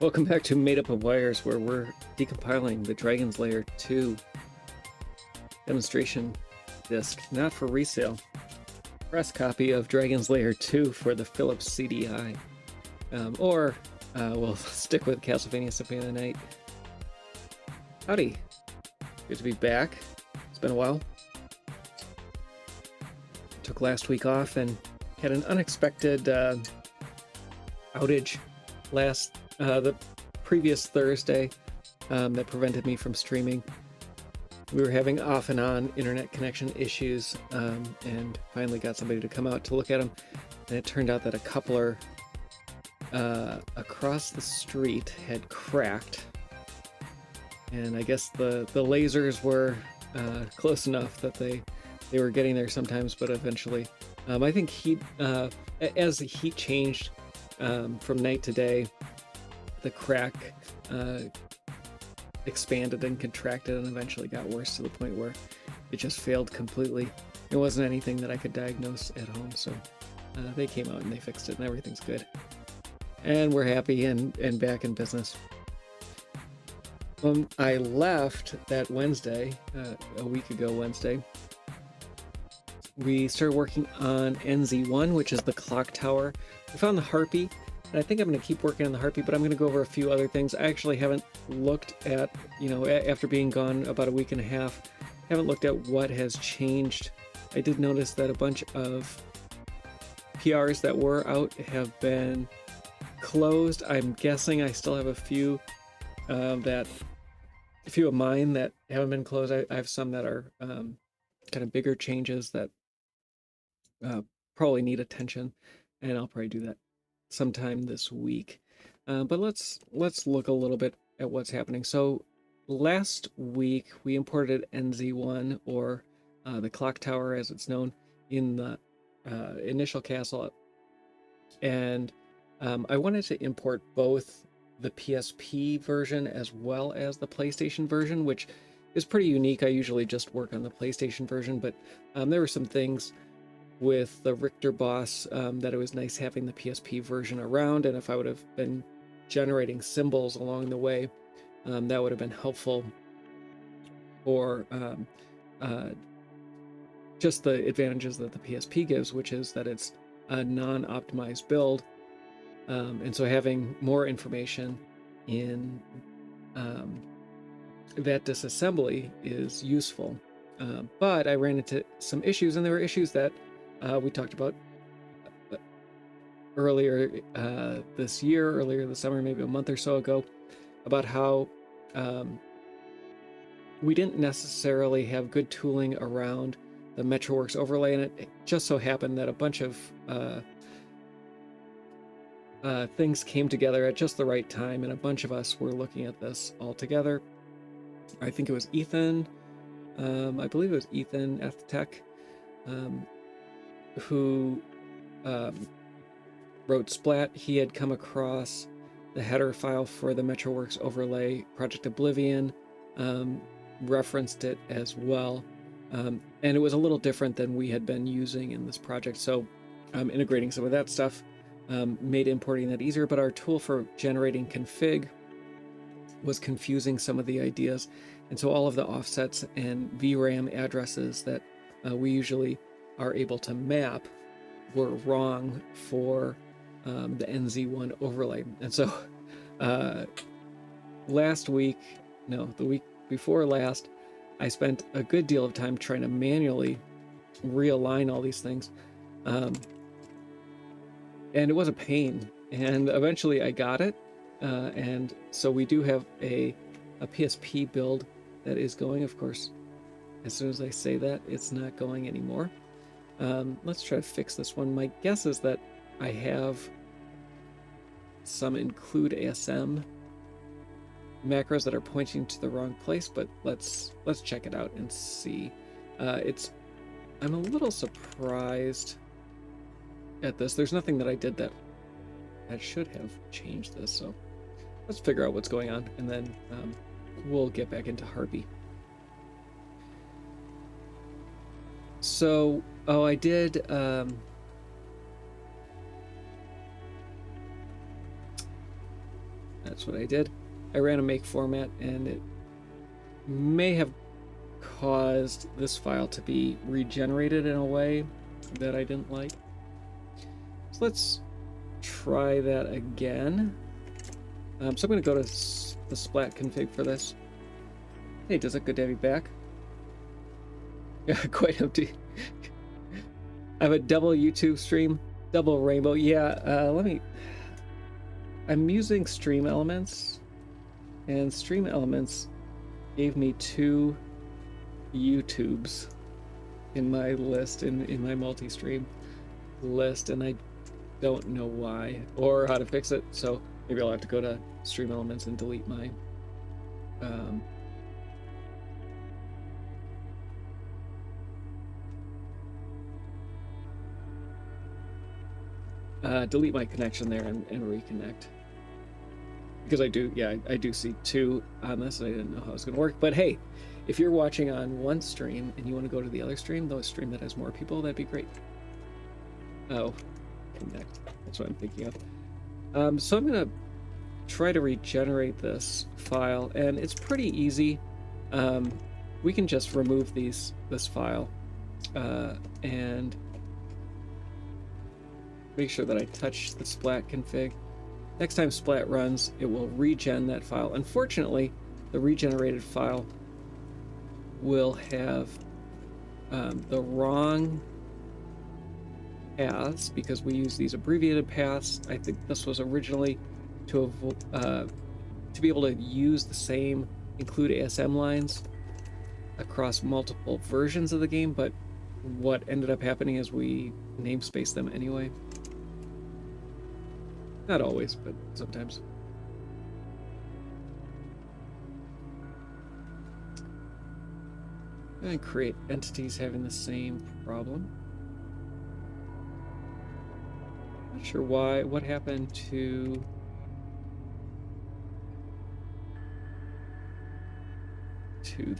Welcome back to Made Up of Wires, where we're decompiling the Dragon's Lair 2 demonstration disc, not for resale. Press copy of Dragon's Lair 2 for the Philips CDI. Or we'll stick with Castlevania Symphony of the Night. Howdy. Good to be back. It's been a while. Took last week off and had an unexpected outage the previous Thursday that prevented me from streaming. We were having off and on internet connection issues, and finally got somebody to come out to look at them. And it turned out that a coupler across the street had cracked, and I guess the lasers were close enough that they were getting there sometimes, but eventually, I think as the heat changed from night to day, the crack expanded and contracted and eventually got worse to the point where it just failed completely. It wasn't anything that I could diagnose at home, so they came out and they fixed it and everything's good. And we're happy and back in business. I left that Wednesday, a week ago Wednesday. We started working on NZ1, which is the clock tower. We found the harpy. And I think I'm going to keep working on the harpy, but I'm going to go over a few other things. I actually haven't looked at, after being gone about a week and a half, haven't looked at what has changed. I did notice that a bunch of PRs that were out have been closed. I'm guessing I still have a few of mine that haven't been closed. I have some that are kind of bigger changes that probably need attention, and I'll probably do that sometime this week. But let's look a little bit at what's happening. So last week we imported NZ1, or the clock tower as it's known, in the initial castle, and I wanted to import both the PSP version as well as the PlayStation version, which is pretty unique. I usually just work on the PlayStation version, but there were some things with the Richter boss that it was nice having the PSP version around, and if I would have been generating symbols along the way, that would have been helpful for just the advantages that the PSP gives, which is that it's a non-optimized build, and so having more information in that disassembly is useful. But I ran into some issues, and there were issues that we talked about earlier this summer, maybe a month or so ago, about how we didn't necessarily have good tooling around the MetroWorks overlay, and it just so happened that a bunch of things came together at just the right time, and a bunch of us were looking at this all together. I think it was Ethan, I believe it was Ethan at the Tech, who wrote Splat. He had come across the header file for the MetroWorks overlay, Project Oblivion, referenced it as well, and it was a little different than we had been using in this project, so integrating some of that stuff made importing that easier, but our tool for generating config was confusing some of the ideas, and so all of the offsets and VRAM addresses that we usually are able to map were wrong for the NZ1 overlay. And so the week before last, I spent a good deal of time trying to manually realign all these things, and it was a pain, and eventually I got it, and so we do have a PSP build that is going. Of course, as soon as I say that, it's not going anymore. Let's try to fix this one. My guess is that I have some include ASM macros that are pointing to the wrong place, but let's check it out and see. I'm a little surprised at this. There's nothing that I did that should have changed this, so let's figure out what's going on, and then we'll get back into Harpy. So, I did that's what I did. I ran a make format, and it may have caused this file to be regenerated in a way that I didn't like. So let's try that again. So I'm going to go to the splat config for this. Hey, does it good to have you back? Yeah, quite empty. I have a double YouTube stream, double rainbow. Yeah, I'm using Stream Elements, and Stream Elements gave me 2 YouTubes in my list, in my multi-stream list, and I don't know why or how to fix it, so maybe I'll have to go to Stream Elements and delete my delete my connection there and reconnect, because I do see 2 on this, and I didn't know how it was going to work. But hey, if you're watching on one stream and you want to go to the other stream, the stream that has more people, that'd be great. Oh, connect, that's what I'm thinking of. So I'm going to try to regenerate this file, and it's pretty easy. We can just remove this file and make sure that I touch the splat config. Next time splat runs, it will regen that file. Unfortunately, the regenerated file will have the wrong paths, because we use these abbreviated paths. I think this was originally to be able to use the same include ASM lines across multiple versions of the game, but what ended up happening is we namespace them anyway. Not always, but sometimes. And create entities having the same problem. Not sure why. What happened to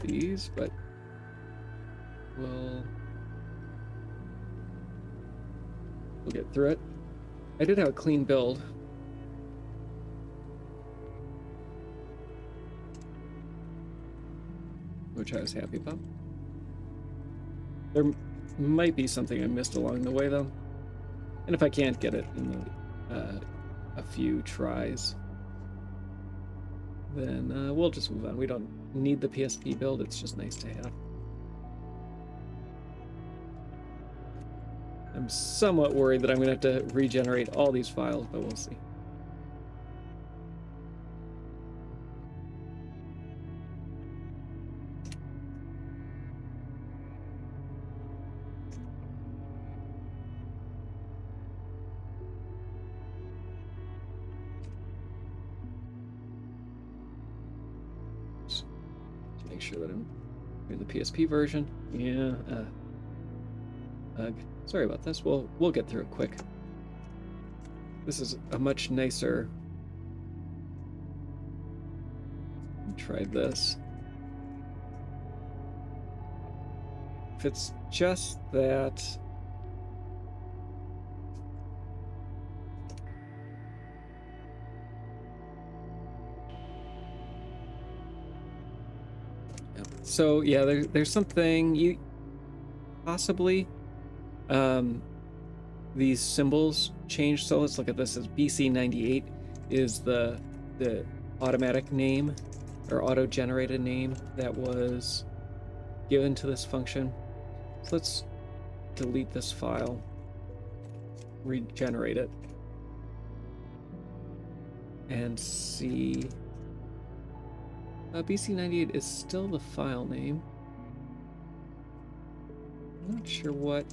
these, but we'll get through it. I did have a clean build. Which I was happy about. There might be something I missed along the way, though. And if I can't get it in a few tries, then we'll just move on. We don't need the PSP build, it's just nice to have. I'm somewhat worried that I'm going to have to regenerate all these files, but we'll see. Make sure that I'm in the PSP version. Yeah. Sorry about this. We'll get through it quick. This is a much nicer. Try this. If it's just that. So yeah, there's something you possibly these symbols change. So let's look at this. As BC98 is the automatic name or auto-generated name that was given to this function. So let's delete this file, regenerate it, and see. BC98 is still the file name. I'm not sure what.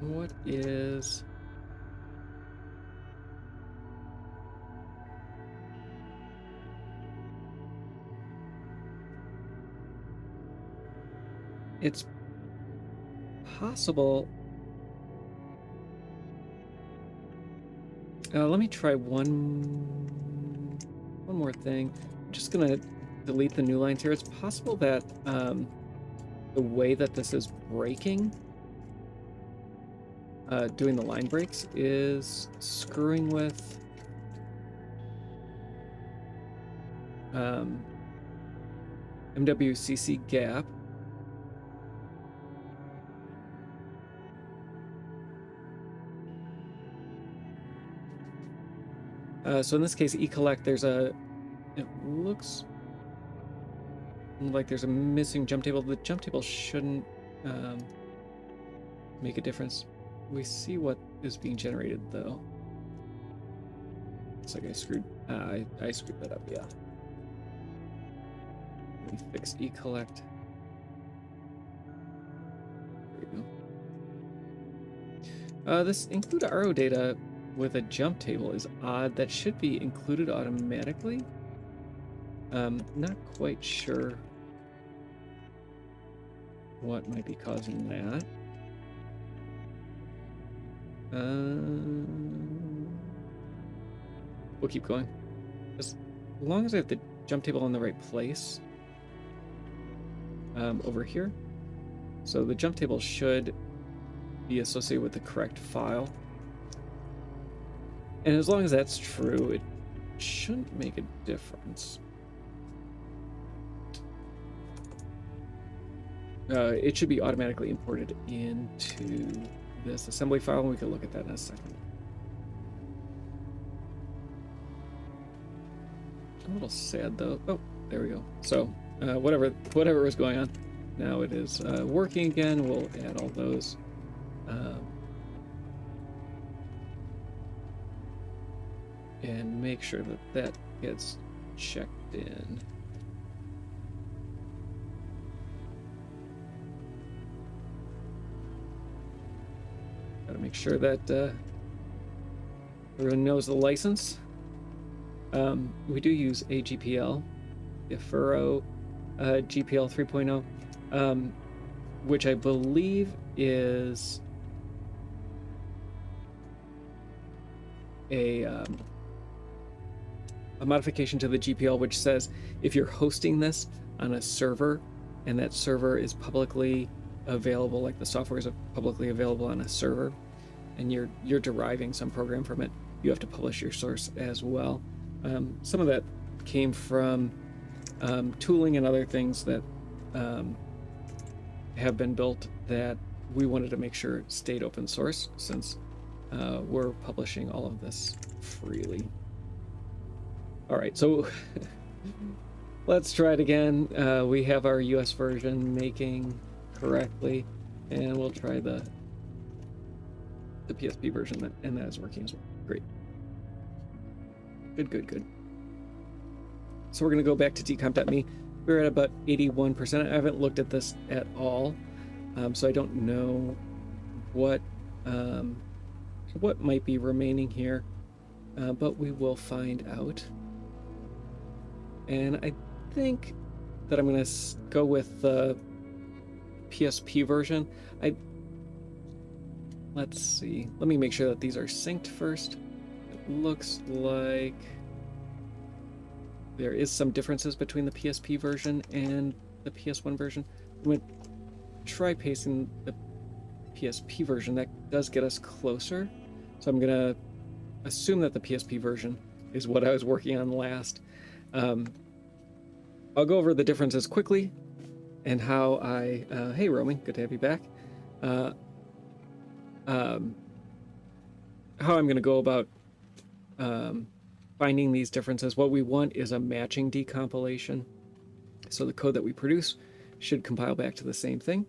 What is. It's possible. Let me try one more thing. I'm just gonna delete the new lines here. It's possible that the way that this is breaking, doing the line breaks, is screwing with MWCC gap. So in this case, eCollect, it looks like there's a missing jump table. The jump table shouldn't make a difference. We see what is being generated though. It's like I screwed that up, yeah. Let me fix eCollect. There we go. This include RO data with a jump table is odd. That should be included automatically. Not quite sure what might be causing that. We'll keep going. As long as I have the jump table in the right place. Over here. So the jump table should be associated with the correct file. And as long as that's true, it shouldn't make a difference. It should be automatically imported into this assembly file, and we can look at that in a second. A little sad though. Oh, there we go. So whatever was going on, now it is working again. We'll add all those. And make sure that that gets checked in. Gotta make sure that everyone knows the license. We do use AGPL, Ifuro GPL 3.0, which I believe is a modification to the GPL, which says if you're hosting this on a server and that server is publicly available, like the software is publicly available on a server, and you're deriving some program from it, you have to publish your source as well. Some of that came from tooling and other things that have been built that we wanted to make sure stayed open source, since we're publishing all of this freely. All right, so let's try it again. We have our US version making correctly, and we'll try the PSP version, and that is working as well. Great. Good. So we're going to go back to decomp.me. We're at about 81%. I haven't looked at this at all, so I don't know what might be remaining here, but we will find out. And I think that I'm going to go with the PSP version. Let's see. Let me make sure that these are synced first. It looks like there is some differences between the PSP version and the PS1 version. I'm going to try pasting the PSP version. That does get us closer. So I'm going to assume that the PSP version is what I was working on last. I'll go over the differences quickly and how I... hey, Romy, good to have you back. How I'm going to go about finding these differences. What we want is a matching decompilation. So the code that we produce should compile back to the same thing.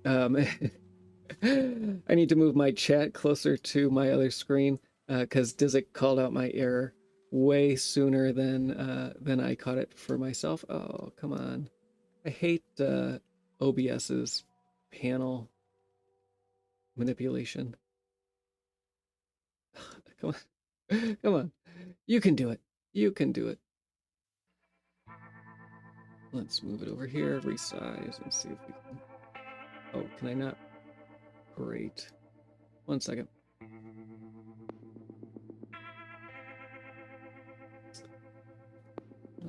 I need to move my chat closer to my other screen because Dizik called out my error way sooner than I caught it for myself. Oh, come on. I hate OBS's panel manipulation. Come on. Come on. You can do it. You can do it. Let's move it over here, resize, and see if we can... Oh, can I not? Great. 1 second.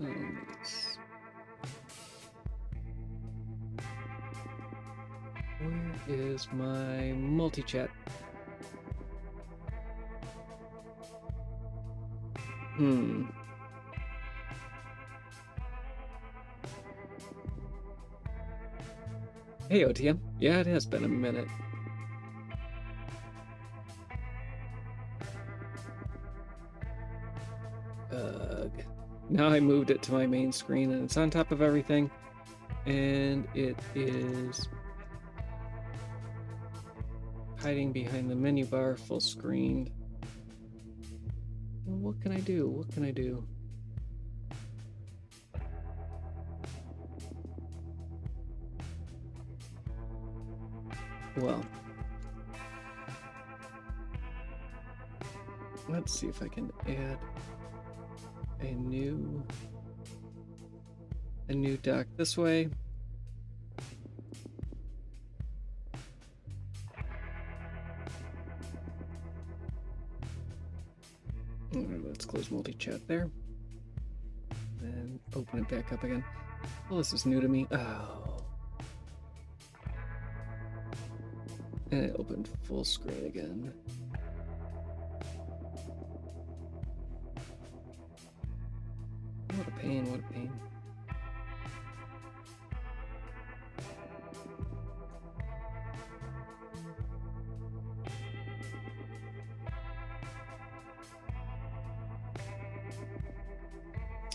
let's... Where is my multi-chat? Hey, OTM. Yeah, it has been a minute. Now I moved it to my main screen and it's on top of everything. And it is hiding behind the menu bar, full screened. Well, what can I do? What can I do? Well, let's see if I can add a new dock this way. Let's close multi-chat there. And open it back up again. Well, this is new to me. Oh. And it opened full screen again. What a pain, what a pain.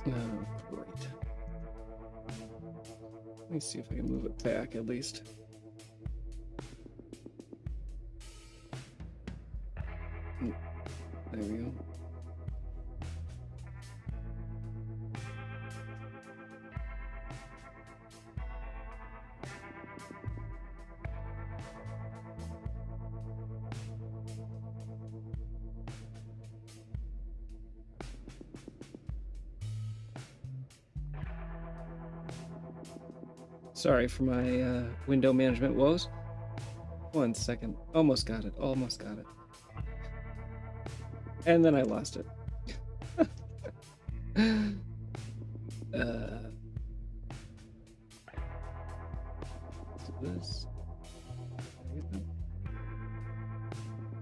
Oh, great. Let me see if I can move it back at least. There we go. Sorry for my window management woes. 1 second. Almost got it. Almost got it. And then I lost it. This.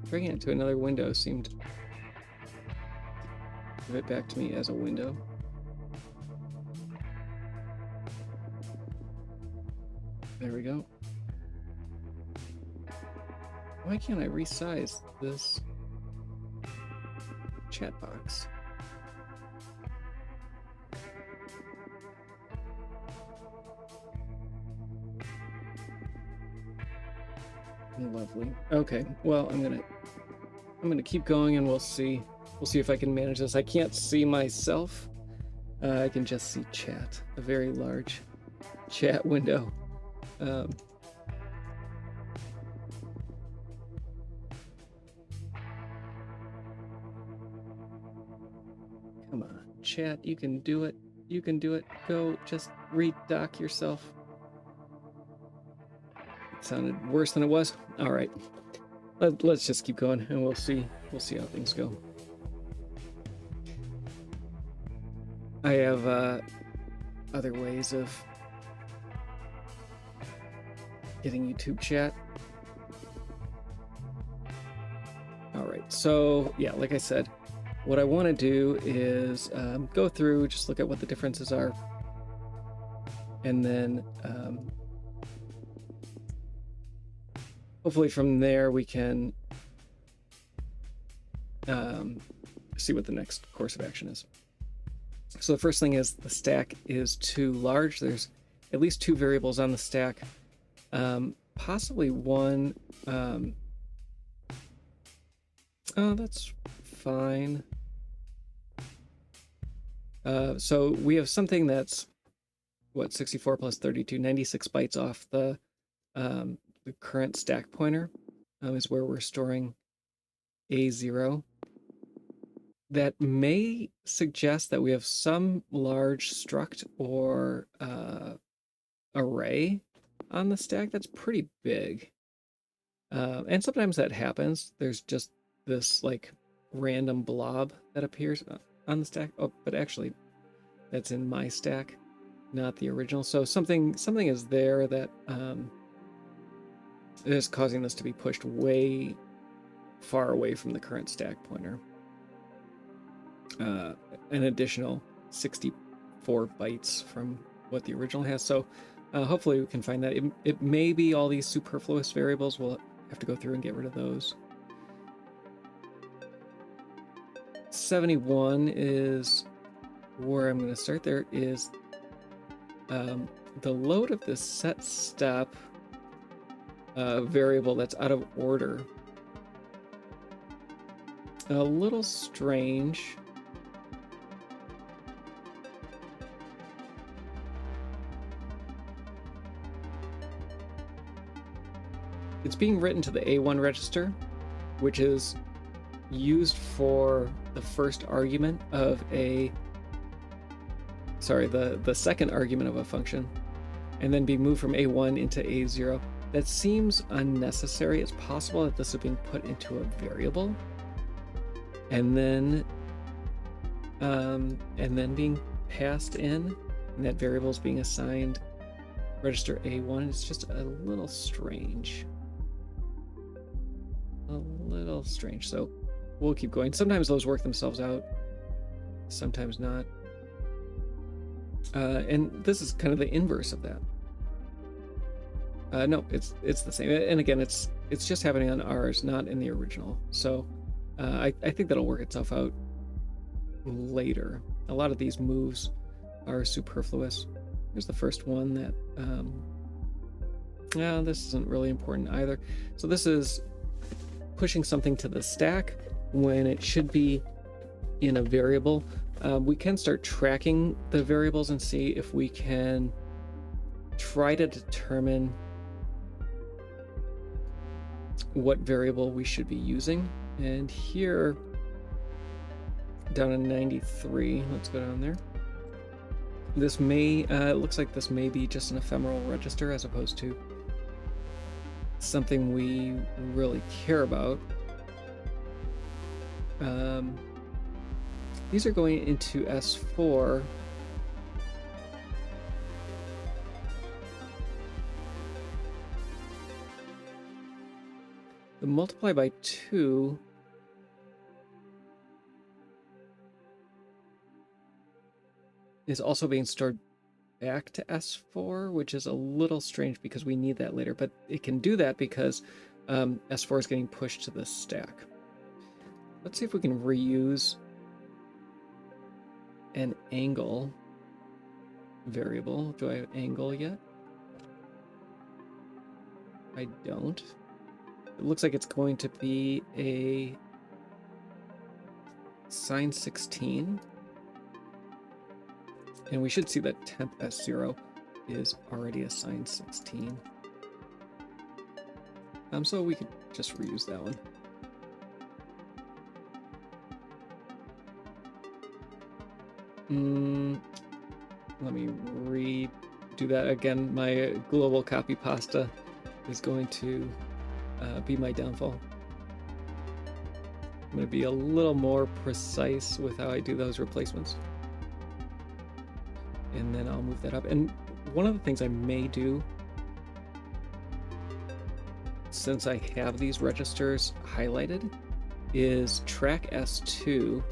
Bringing it to another window seemed to give it back to me as a window. There we go. Why can't I resize this chat box? Lovely. Okay. Well, I'm gonna keep going, and we'll see. We'll see if I can manage this. I can't see myself. I can just see chat. A very large chat window. Come on, chat, you can do it. You can do it. Go, just redock yourself. It sounded worse than it was. All right, let's just keep going, and we'll see how things go. I have other ways of getting YouTube chat. All right, so yeah, like I said, what I want to do is go through, just look at what the differences are, and then hopefully from there we can see what the next course of action is. So the first thing is the stack is too large. There's at least 2 variables on the stack. Possibly one. Oh, that's fine. So we have something that's what, 64 plus 32, 96 bytes off the current stack pointer is where we're storing A0. That may suggest that we have some large struct or array on the stack that's pretty big. And sometimes that happens. There's just this like random blob that appears on the stack. Oh, but actually, that's in my stack, not the original. So something is there that is causing this to be pushed way far away from the current stack pointer. An additional 64 bytes from what the original has. So hopefully we can find that. It may be all these superfluous variables. We'll have to go through and get rid of those. 71 is where I'm going to start. There is the load of the set step variable that's out of order. A little strange. It's being written to the A1 register, which is used for the first argument of a, sorry, the second argument of a function, and then being moved from A1 into A0. That seems unnecessary. It's possible that this is being put into a variable, and then being passed in, and that variable is being assigned register A1. It's just a little strange. So we'll keep going. Sometimes those work themselves out, sometimes not. And this is kind of the inverse of that. No, it's the same. And again, it's just happening on ours, not in the original. So I think that'll work itself out later. A lot of these moves are superfluous. Here's the first one that, this isn't really important either. So this is pushing something to the stack when it should be in a variable. We can start tracking the variables and see if we can try to determine what variable we should be using. And here, down in 93, let's go down there. This may, it looks like this may be just an ephemeral register as opposed to something we really care about. These are going into S4. The multiply by 2 is also being stored back to S4, which is a little strange because we need that later, but it can do that because S4 is getting pushed to the stack. Let's see if we can reuse an angle variable. Do I have angle yet? I don't. It looks like it's going to be a sine 16. And we should see that temp S0 is already a sine 16. So we could just reuse that one. Let me redo that again. My global copy pasta is going to be my downfall. I'm going to be a little more precise with how I do those replacements. And then I'll move that up. And one of the things I may do, since I have these registers highlighted, is track S2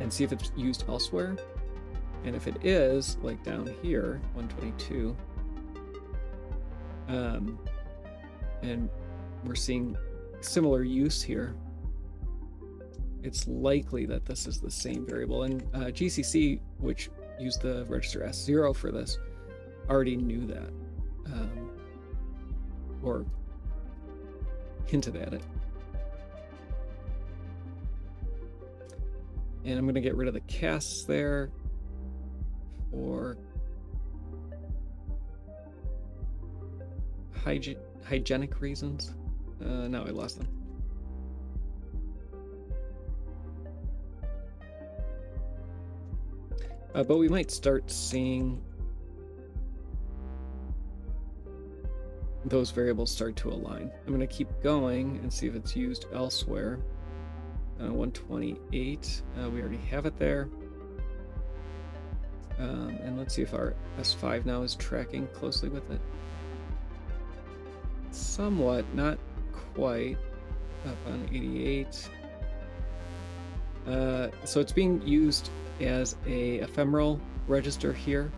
and see if it's used elsewhere. And if it is, like down here, 122, and we're seeing similar use here, it's likely that this is the same variable. And GCC, which used the register S0 for this, already knew that, or hinted at it. And I'm going to get rid of the casts there for hygienic reasons. No, I lost them. But we might start seeing those variables start to align. I'm going to keep going and see if it's used elsewhere. 128. We already have it there. And let's see if our S5 now is tracking closely with it. Somewhat, not quite. Up on 88. So it's being used as a ephemeral register here,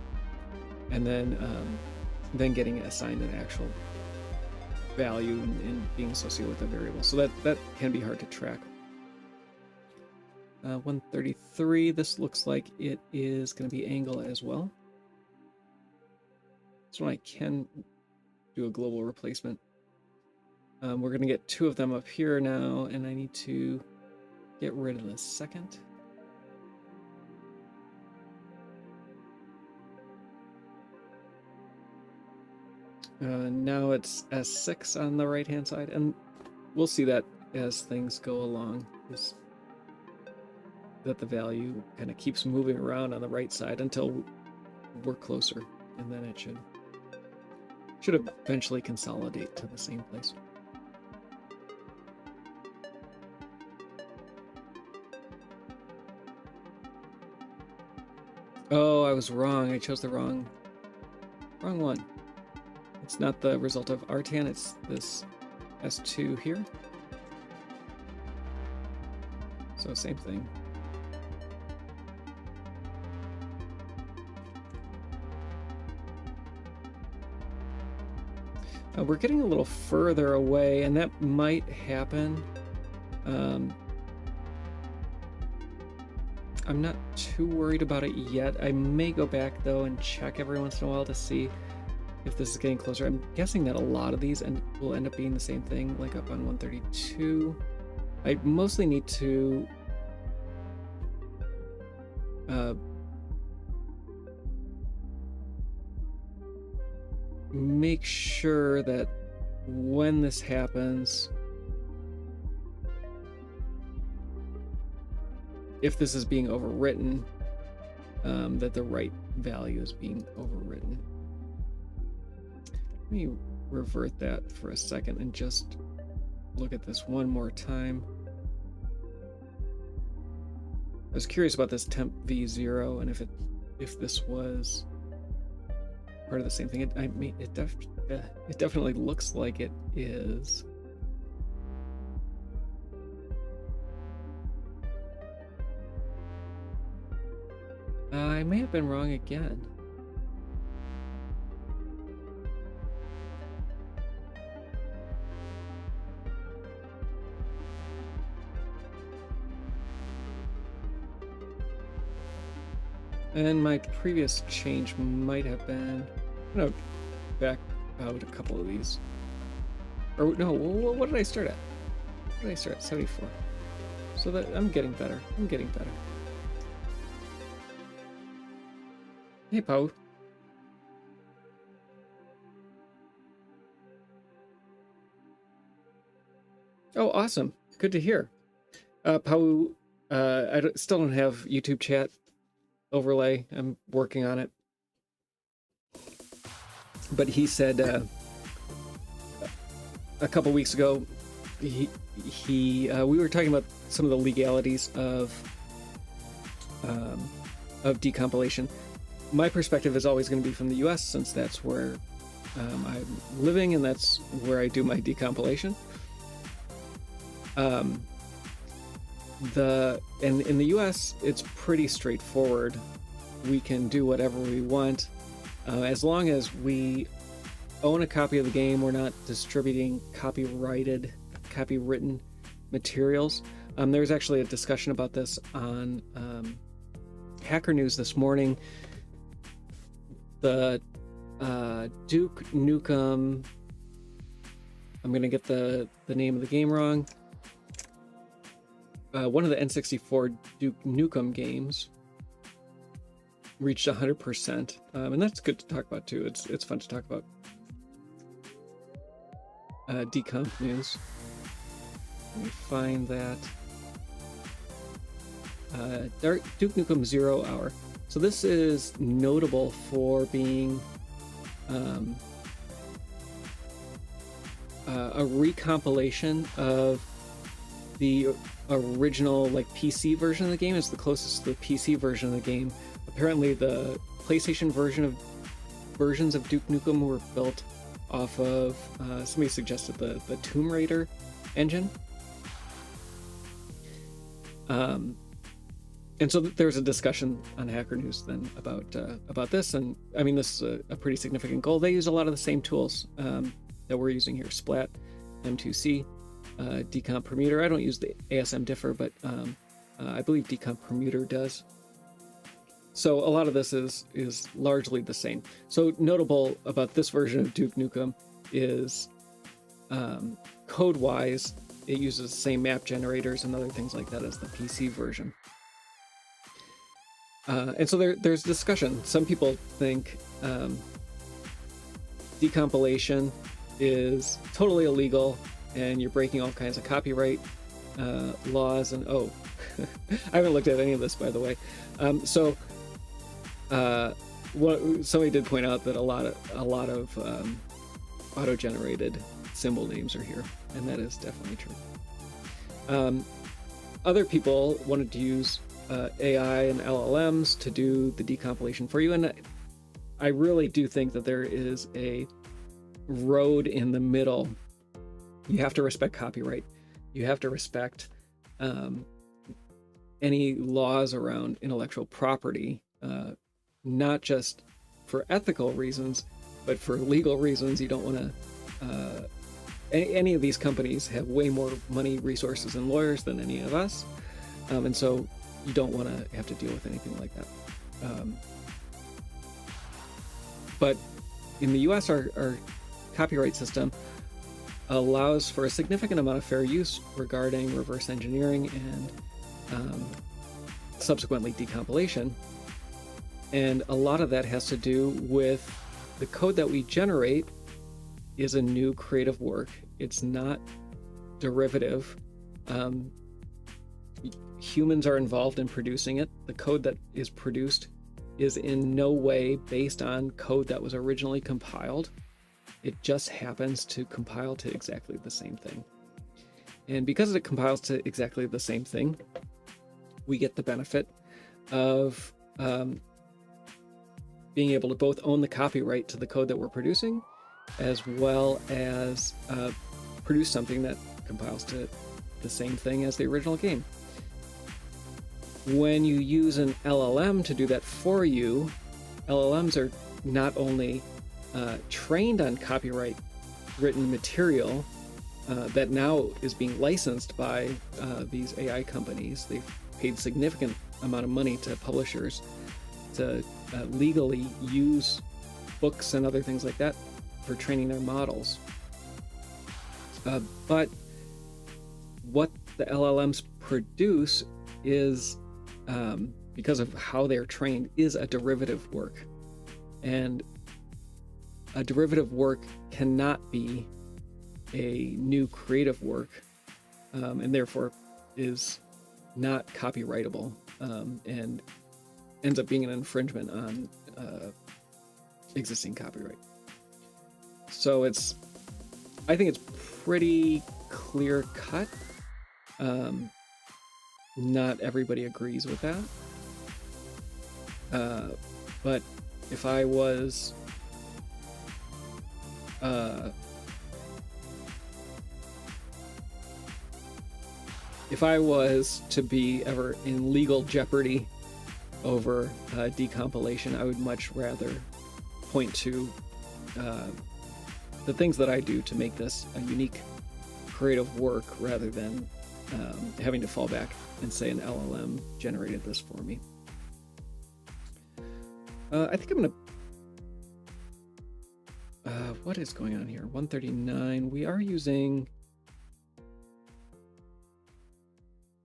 and then getting assigned an actual value and being associated with a variable. So that can be hard to track. 133, this looks like it is going to be angle as well. So I can do a global replacement. We're going to get 2 of them up here now, and I need to get rid of the second. Now it's S6 on the right-hand side, and we'll see that as things go along, is that the value kind of keeps moving around on the right side until we're closer, and then it should eventually consolidate to the same place. Oh, I was wrong. I chose the wrong one. It's not the result of RTAN, it's this S2 here. So same thing. We're getting a little further away, and that might happen. I'm not too worried about it yet. I may go back though and check every once in a while to see if this is getting closer. I'm guessing that a lot of these will end up being the same thing, like up on 132. I mostly need to make sure that when this happens, if this is being overwritten, that the right value is being overwritten. Let me revert that for a second and just look at this one more time. I was curious about this temp v0 and if this was part of the same thing. It definitely looks like it is. I may have been wrong again. And my previous change might have been, I'm gonna back out a couple of these. Or no, what did I start at? What did I start at? 74. So that I'm getting better. I'm getting better. Hey, Pau. Oh, awesome. Good to hear. Pau, still don't have YouTube chat overlay. I'm working on it. But he said a couple weeks ago, we were talking about some of the legalities of decompilation. My perspective is always going to be from the US, since that's where I'm living and that's where I do my decompilation. In the US, it's pretty straightforward. We can do whatever we want. As long as we own a copy of the game, we're not distributing copywritten materials. There's actually a discussion about this on Hacker News this morning. The Duke Nukem, I'm going to get the name of the game wrong. One of the N64 Duke Nukem games reached 100%, and that's good to talk about too. It's fun to talk about. Decomp news. Let me find that. Duke Nukem 0 Hour. So this is notable for being a recompilation of the original like PC version of the game. It's the closest to the PC version of the game. Apparently the PlayStation versions of Duke Nukem were built off of, somebody suggested the Tomb Raider engine. And so there was a discussion on Hacker News then about this, and I mean, this is a pretty significant goal. They use a lot of the same tools that we're using here: Splat, M2C, Decompermuter. I don't use the ASM differ, but I believe Decompermuter does. So a lot of this is largely the same. So notable about this version of Duke Nukem is code-wise, it uses the same map generators and other things like that as the PC version. And so there's discussion. Some people think decompilation is totally illegal and you're breaking all kinds of copyright laws. And I haven't looked at any of this, by the way. Somebody did point out that a lot of auto-generated symbol names are here, and that is definitely true. Other people wanted to use AI and LLMs to do the decompilation for you, and I really do think that there is a road in the middle. You have to respect copyright. You have to respect any laws around intellectual property, not just for ethical reasons, but for legal reasons. You don't want to... any of these companies have way more money, resources, and lawyers than any of us, and so you don't want to have to deal with anything like that. But in the US, our copyright system allows for a significant amount of fair use regarding reverse engineering and subsequently decompilation. And a lot of that has to do with the code that we generate is a new creative work. It's not derivative. Humans are involved in producing it. The code that is produced is in no way based on code that was originally compiled. It just happens to compile to exactly the same thing. And because it compiles to exactly the same thing, we get the benefit of being able to both own the copyright to the code that we're producing, as well as produce something that compiles to the same thing as the original game. When you use an LLM to do that for you, LLMs are not only trained on copyright written material that now is being licensed by these AI companies. They've paid significant amount of money to publishers to legally use books and other things like that for training their models. But what the LLMs produce is, because of how they're trained, is a derivative work. And a derivative work cannot be a new creative work, and therefore is not copyrightable, and ends up being an infringement on existing copyright. So I think it's pretty clear cut. Not everybody agrees with that. But if I was to be ever in legal jeopardy over decompilation, I would much rather point to the things that I do to make this a unique creative work, rather than having to fall back and say an LLM generated this for me. I think I'm gonna... what is going on here? 139. We are using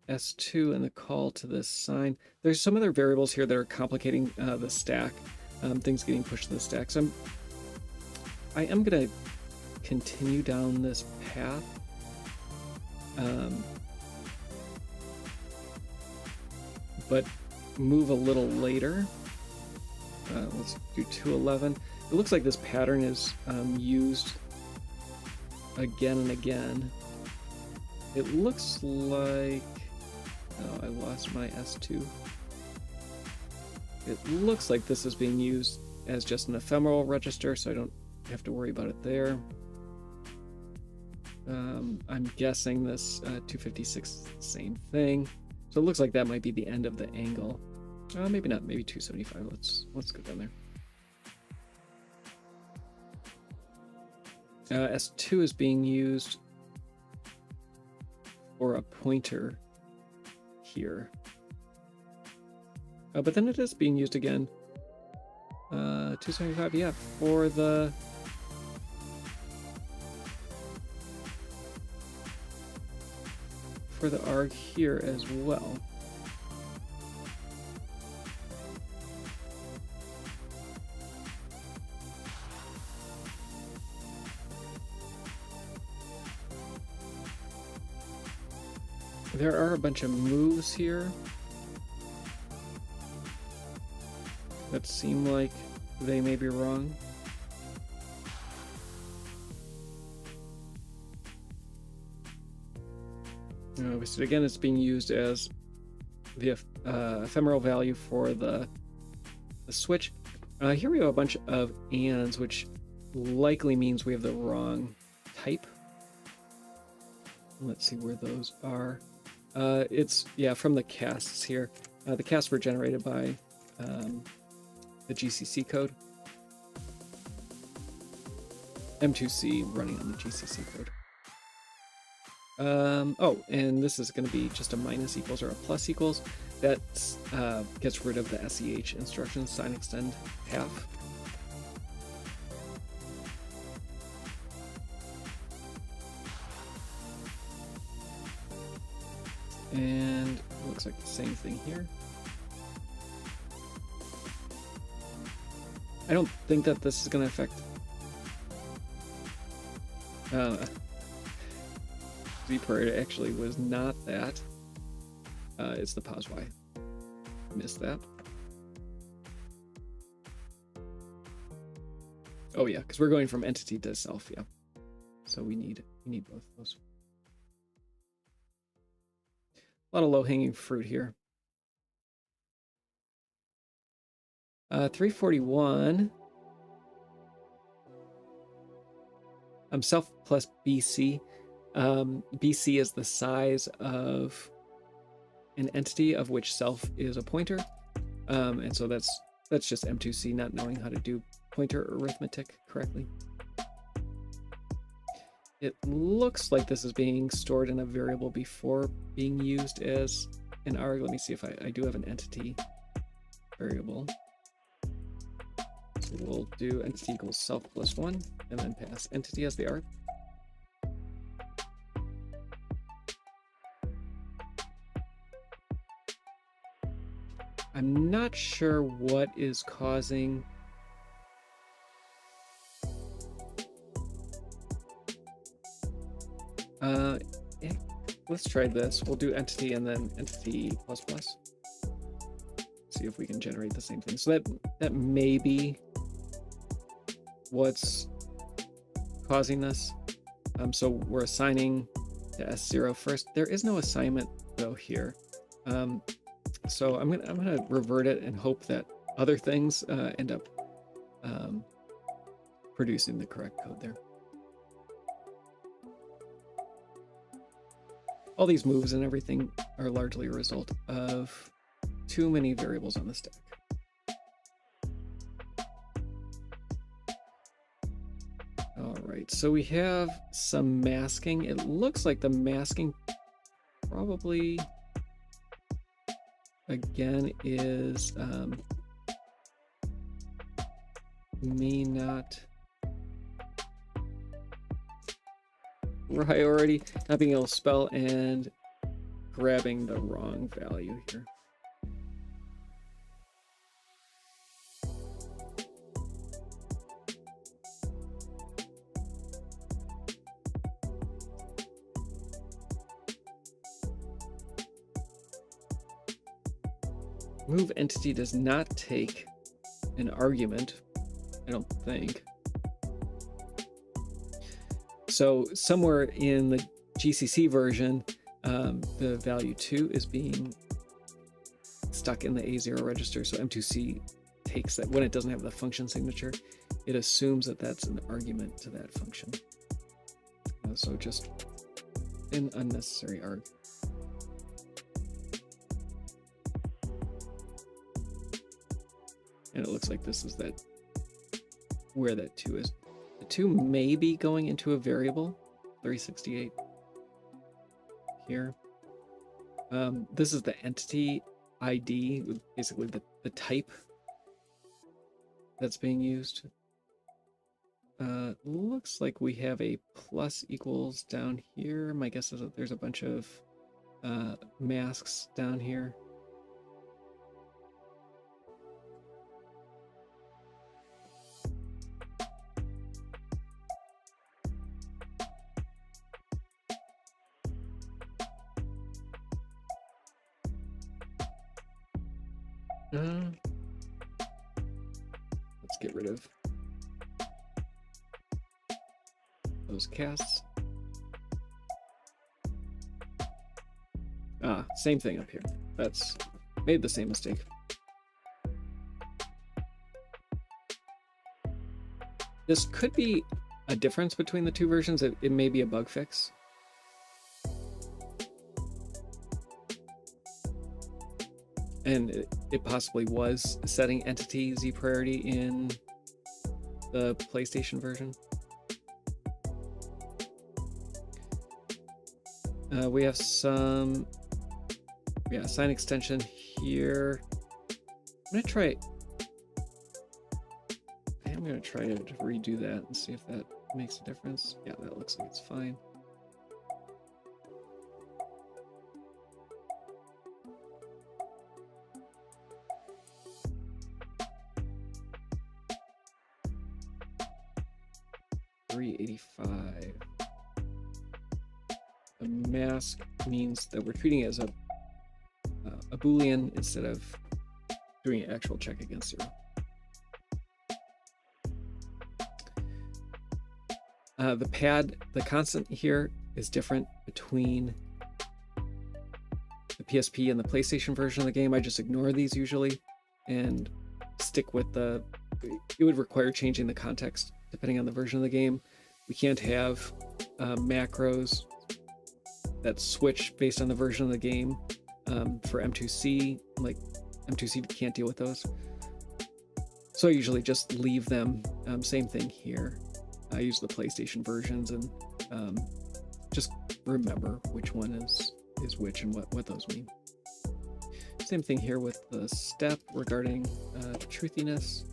S2 and the call to this sign. There's some other variables here that are complicating the stack. Things getting pushed to the stack. So I am going to continue down this path. But move a little later. Let's do 211. It looks like this pattern is used again and again It looks like... Oh, I lost my S2. It looks like this is being used as just an ephemeral register, so I don't have to worry about it there. I'm guessing this 256 is the same thing. So it looks like that might be the end of the angle. Maybe not, maybe 275. Let's go down there. S2 is being used for a pointer here. But then it is being used again. 275, yeah, for the arg here as well. There are a bunch of moves here that seem like they may be wrong. So again, it's being used as the ephemeral value for the switch. Here we have a bunch of ands, which likely means we have the wrong type. Let's see where those are. It's, yeah, from the casts here. The casts were generated by the GCC code. M2C running on the GCC code. Oh, and this is going to be just a minus equals or a plus equals. That gets rid of the SEH instructions, sign extend half. And looks like the same thing here. I don't think that this is going to affect Zper. It actually was not that. It's the pos Y. Missed that. Oh yeah, because we're going from entity to self, yeah. So we need both of those. A lot of low-hanging fruit here. 341. Self plus BC. BC is the size of an entity of which self is a pointer. And so that's just M2C not knowing how to do pointer arithmetic correctly. It looks like this is being stored in a variable before being used as an arg. Let me see if I do have an entity variable. So we'll do entity equals self plus 1 and then pass entity as the arg. I'm not sure what is causing let's try this. We'll do entity and then entity plus plus. See if we can generate the same thing. So that may be what's causing this. So we're assigning to S0 first. There is no assignment though here. So I'm gonna revert it and hope that other things end up producing the correct code there. All these moves and everything are largely a result of too many variables on the stack. All right, so we have some masking. It looks like the masking probably, again, is not priority, not being able to spell and grabbing the wrong value here. Move entity does not take an argument, I don't think. So somewhere in GCC version, the value 2 is being stuck in the A0 register. So M2C takes that when it doesn't have the function signature, it assumes that that's an argument to that function. So just an unnecessary arg. And it looks like this is that where that 2 is. The 2 may be going into a variable, 368 here. This is the entity ID, basically the type that's being used. Looks like we have a plus equals down here. My guess is that there's a bunch of masks down here. Let's get rid of those casts. Same thing up here. That's made the same mistake. This could be a difference between the two versions. It may be a bug fix. And it possibly was setting entity Z priority in the PlayStation version. We have some, sign extension here. I'm gonna try to redo that and see if that makes a difference. Yeah, that looks like it's fine. $385. A mask means that we're treating it as a Boolean instead of doing an actual check against 0. The pad, the constant here is different between the PSP and the PlayStation version of the game. I just ignore these usually and stick with it would require changing the context depending on the version of the game. We can't have macros that switch based on the version of the game for M2C. Like M2C can't deal with those. So I usually just leave them. Same thing here. I use the PlayStation versions and just remember which one is which and what those mean. Same thing here with the step regarding truthiness.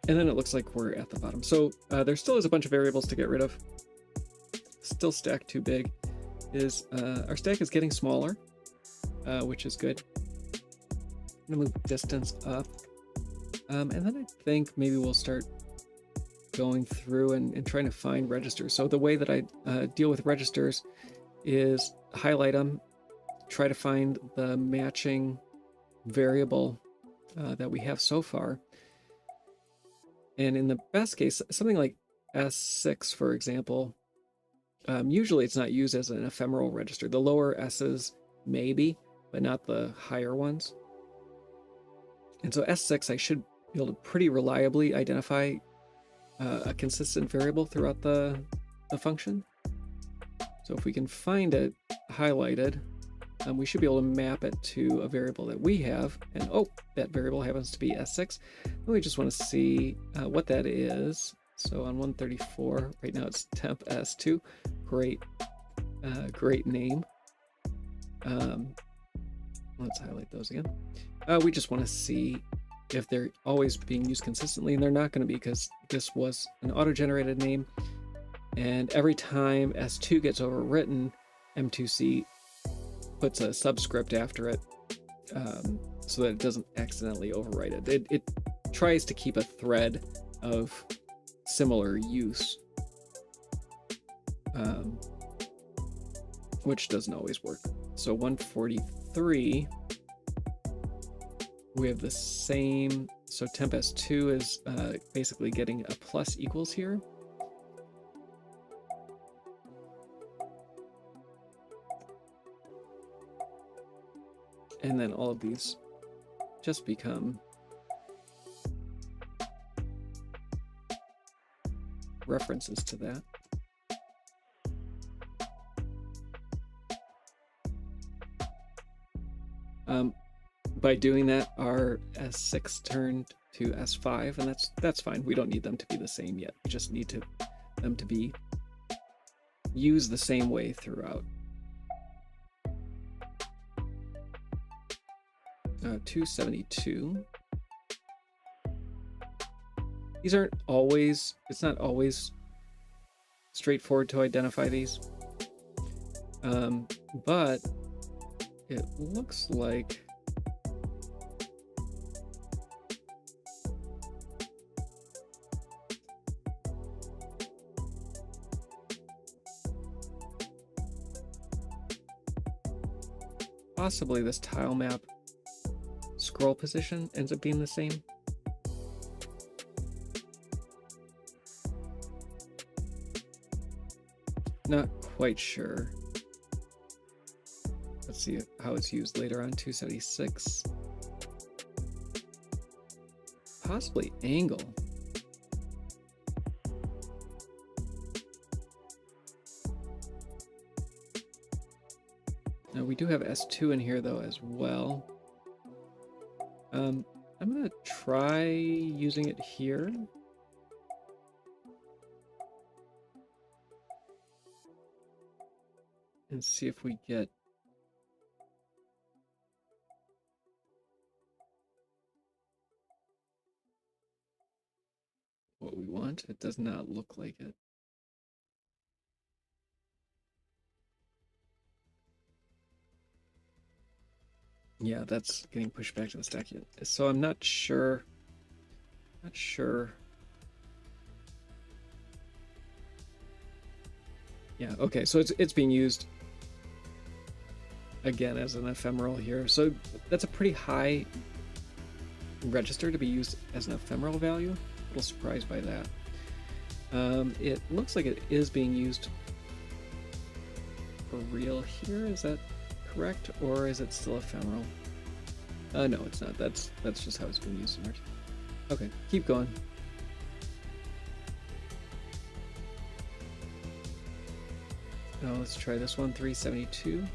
And then it looks like we're at the bottom. So there still is a bunch of variables to get rid of. Still stacked too big. Our stack is getting smaller, which is good. I'm gonna move distance up. And then I think maybe we'll start going through and trying to find registers. So the way that I deal with registers is highlight them, try to find the matching variable that we have so far. And in the best case, something like S6, for example, usually it's not used as an ephemeral register. The lower S's maybe, but not the higher ones. And so S6, I should be able to pretty reliably identify a consistent variable throughout the function. So if we can find it highlighted, we should be able to map it to a variable that we have. And oh, that variable happens to be S6. And we just want to see what that is. So on 134, right now it's temp S2. Great, great name. Let's highlight those again. We just want to see if they're always being used consistently, and they're not going to be because this was an auto-generated name. And every time S2 gets overwritten, M2C puts a subscript after it so that it doesn't accidentally overwrite it. It tries to keep a thread of similar use, which doesn't always work. So 143, we have the same. So temp S2 is basically getting a plus equals here. And then all of these just become references to that. By doing that, our S6 turned to S5, and that's fine. We don't need them to be the same yet. We just need them to be used the same way throughout. 272. These aren't always, it's not always straightforward to identify these. But it looks like possibly this tile map scroll position ends up being the same. Not quite sure. Let's see how it's used later on. 276. Possibly angle. Now we do have S2 in here though as well. I'm gonna try using it here. And see if we get what we want. It does not look like it. Yeah, that's getting pushed back to the stack yet. So I'm not sure. Not sure. Yeah, okay, so it's being used again as an ephemeral here. So that's a pretty high register to be used as an ephemeral value. A little surprised by that. It looks like it is being used for real here. Is that correct, or is it still ephemeral? No, it's not. That's just how it's being used in art. Okay, keep going. Now let's try this one, 372.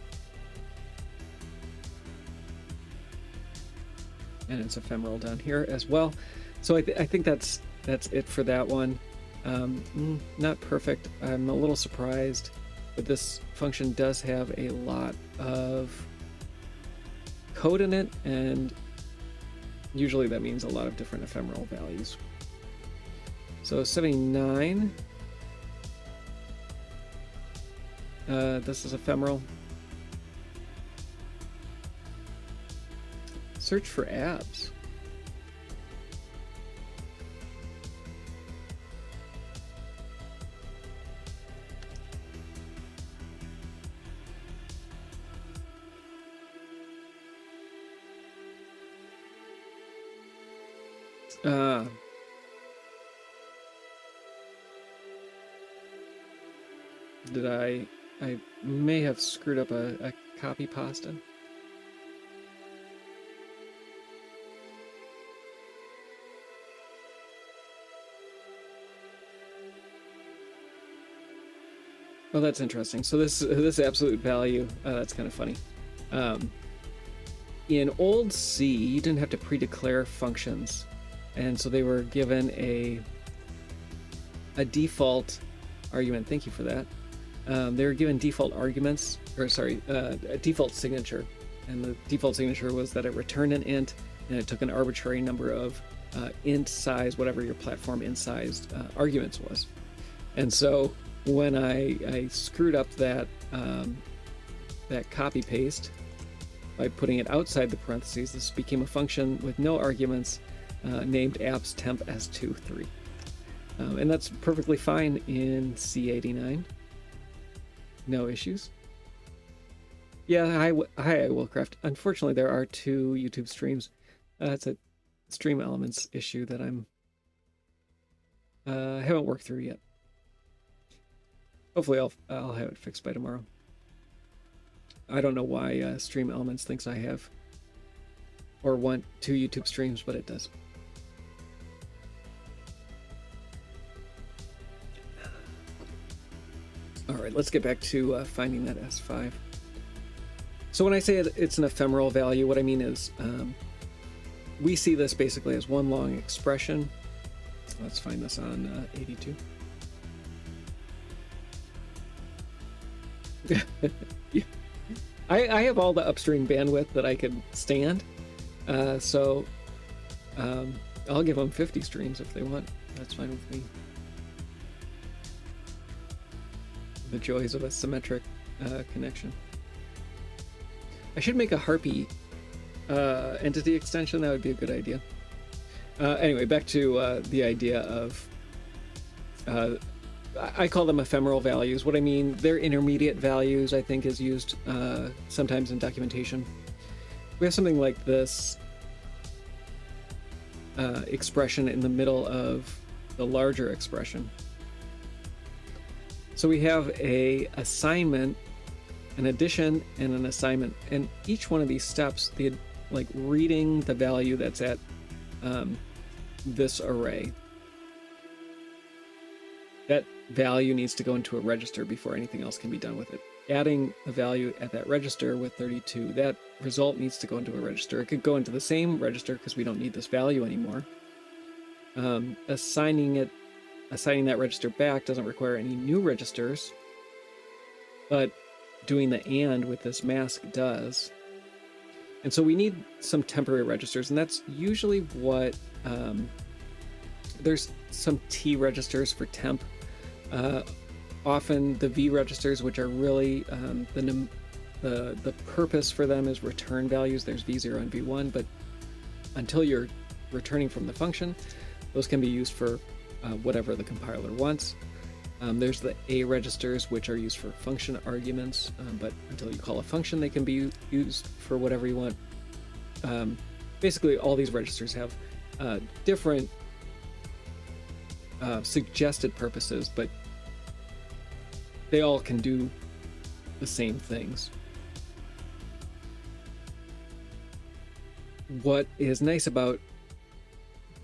And it's ephemeral down here as well. So I think that's it for that one. Not perfect. I'm a little surprised, but this function does have a lot of code in it, and usually that means a lot of different ephemeral values. So 79. This is ephemeral. Search for abs. Did I may have screwed up a copy pasta. Oh, that's interesting. So this absolute value, that's kind of funny. In old C, you didn't have to pre-declare functions, and so they were given a default argument. Thank you for that. They were given default arguments, or sorry, a default signature, and the default signature was that it returned an int, and it took an arbitrary number of int size, whatever your platform int sized arguments was. And so when I screwed up that that copy paste by putting it outside the parentheses, this became a function with no arguments named apps temp s23, and that's perfectly fine in C89. No issues. Yeah, hi Willcraft. Unfortunately, there are two YouTube streams. It's a stream elements issue that I haven't worked through yet. Hopefully, I'll have it fixed by tomorrow. I don't know why Stream Elements thinks I have or want 2 YouTube streams, but it does. All right, let's get back to finding that S5. So when I say it's an ephemeral value, what I mean is we see this basically as one long expression. Let's find this on 82. Yeah. I have all the upstream bandwidth that I can stand, so I'll give them 50 streams if they want. That's fine with me. The joys of a symmetric connection. I should make a Harpy entity extension. That would be a good idea. Anyway, back to the idea of I call them ephemeral values. What I mean, they're intermediate values, I think, is used sometimes in documentation. We have something like this expression in the middle of the larger expression. So we have a assignment, an addition, and an assignment, and each one of these steps, like reading the value that's at this array. That value needs to go into a register before anything else can be done with it. Adding the value at that register with 32, that result needs to go into a register. It could go into the same register because we don't need this value anymore. Assigning that register back doesn't require any new registers, but doing the AND with this mask does. And so we need some temporary registers, and that's usually what there's some T registers for temp. Often the V registers, which are really the purpose for them is return values. There's V0 and V1, but until you're returning from the function, those can be used for whatever the compiler wants. There's the A registers, which are used for function arguments, but until you call a function, they can be used for whatever you want. Basically, all these registers have different suggested purposes, but they all can do the same things. What is nice about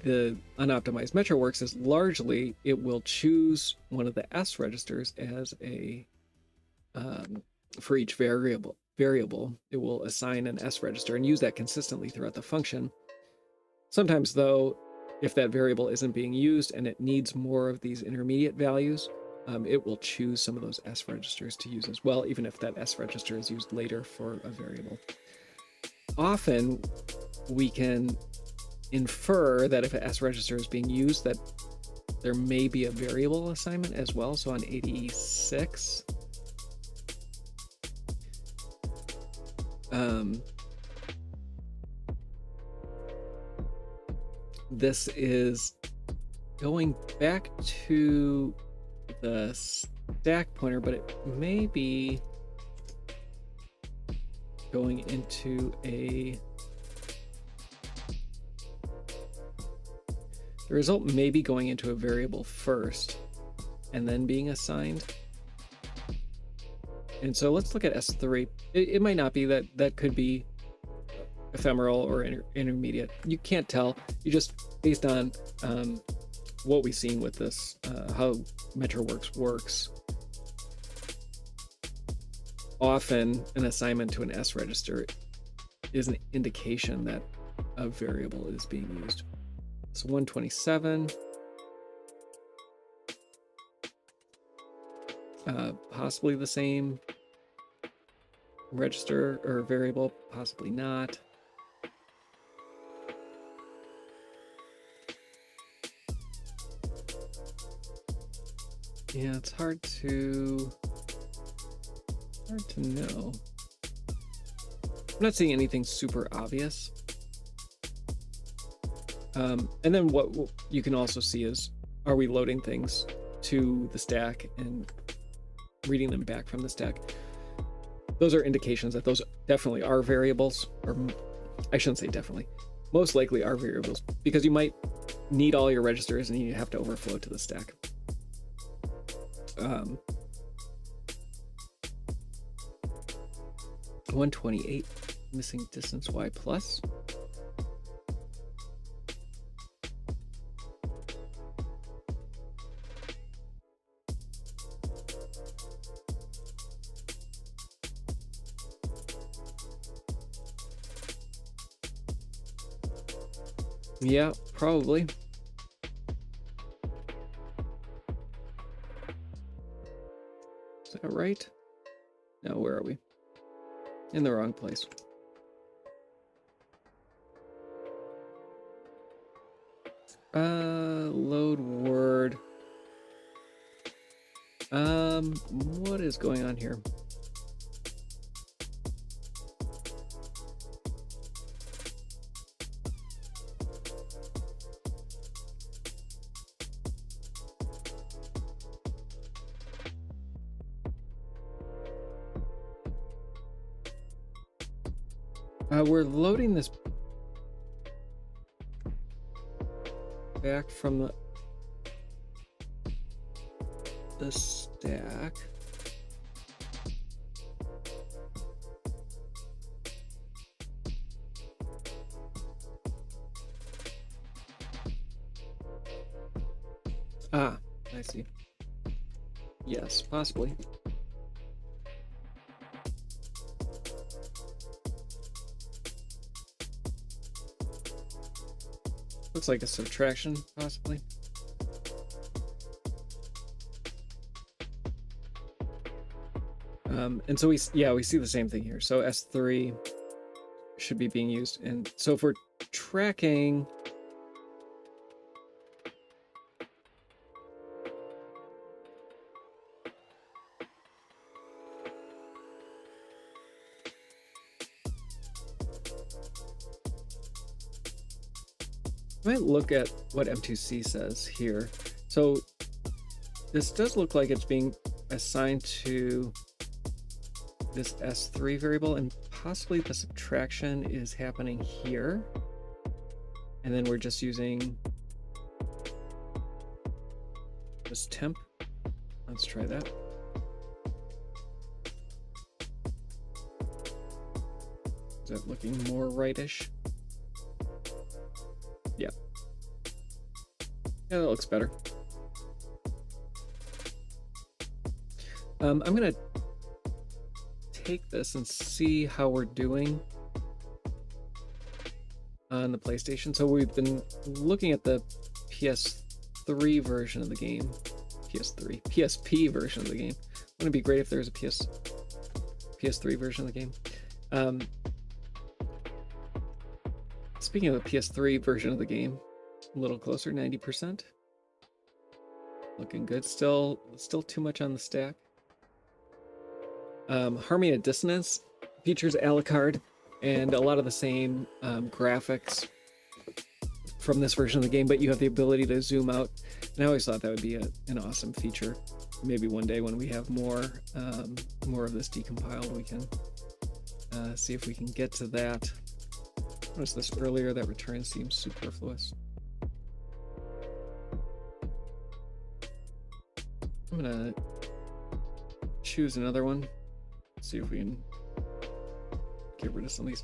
the unoptimized MetroWorks is largely it will choose one of the S registers as a for each variable. It will assign an S register and use that consistently throughout the function. Sometimes, though, if that variable isn't being used and it needs more of these intermediate values, it will choose some of those S registers to use as well, even if that S register is used later for a variable. Often, we can infer that if an S register is being used, that there may be a variable assignment as well. So on 86, this is going back to the stack pointer, but it may be going into the result may be going into a variable first and then being assigned. And so let's look at S3. It might not be that. That could be ephemeral or intermediate. You can't tell. You just, based on what we've seen with this, how MetroWorks works, often an assignment to an S register is an indication that a variable is being used. So 127, possibly the same register or variable, possibly not. Yeah, it's hard to know. I'm not seeing anything super obvious. And then what you can also see is, are we loading things to the stack and reading them back from the stack? Those are indications that those definitely are variables, or I shouldn't say definitely, most likely are variables, because you might need all your registers and you have to overflow to the stack. 128, missing distance y plus. Yeah, probably. Is that right? No, where are we? In the wrong place. Load word. What is going on here? We're loading this back from the stack. Ah, I see. Yes, possibly. Looks like a subtraction, possibly. And so we see the same thing here. So S3 should be being used. And so if we're tracking, I might look at what M2C says here. So this does look like it's being assigned to this S3 variable, and possibly the subtraction is happening here. And then we're just using this temp. Let's try that. Is that looking more rightish? Yeah. Yeah, that looks better. I'm gonna take this and see how we're doing on the PlayStation. So we've been looking at the PS3 version of the game. PSP version of the game. Wouldn't it be great if there was a PS3 version of the game? Speaking of the PS3 version of the game, a little closer, 90%. Looking good. Still too much on the stack. Harmony and Dissonance features Alucard and a lot of the same graphics from this version of the game, but you have the ability to zoom out. And I always thought that would be an awesome feature. Maybe one day when we have more of this decompiled, we can see if we can get to that. What was this earlier? That return seems superfluous. I'm gonna choose another one. See if we can get rid of some of these.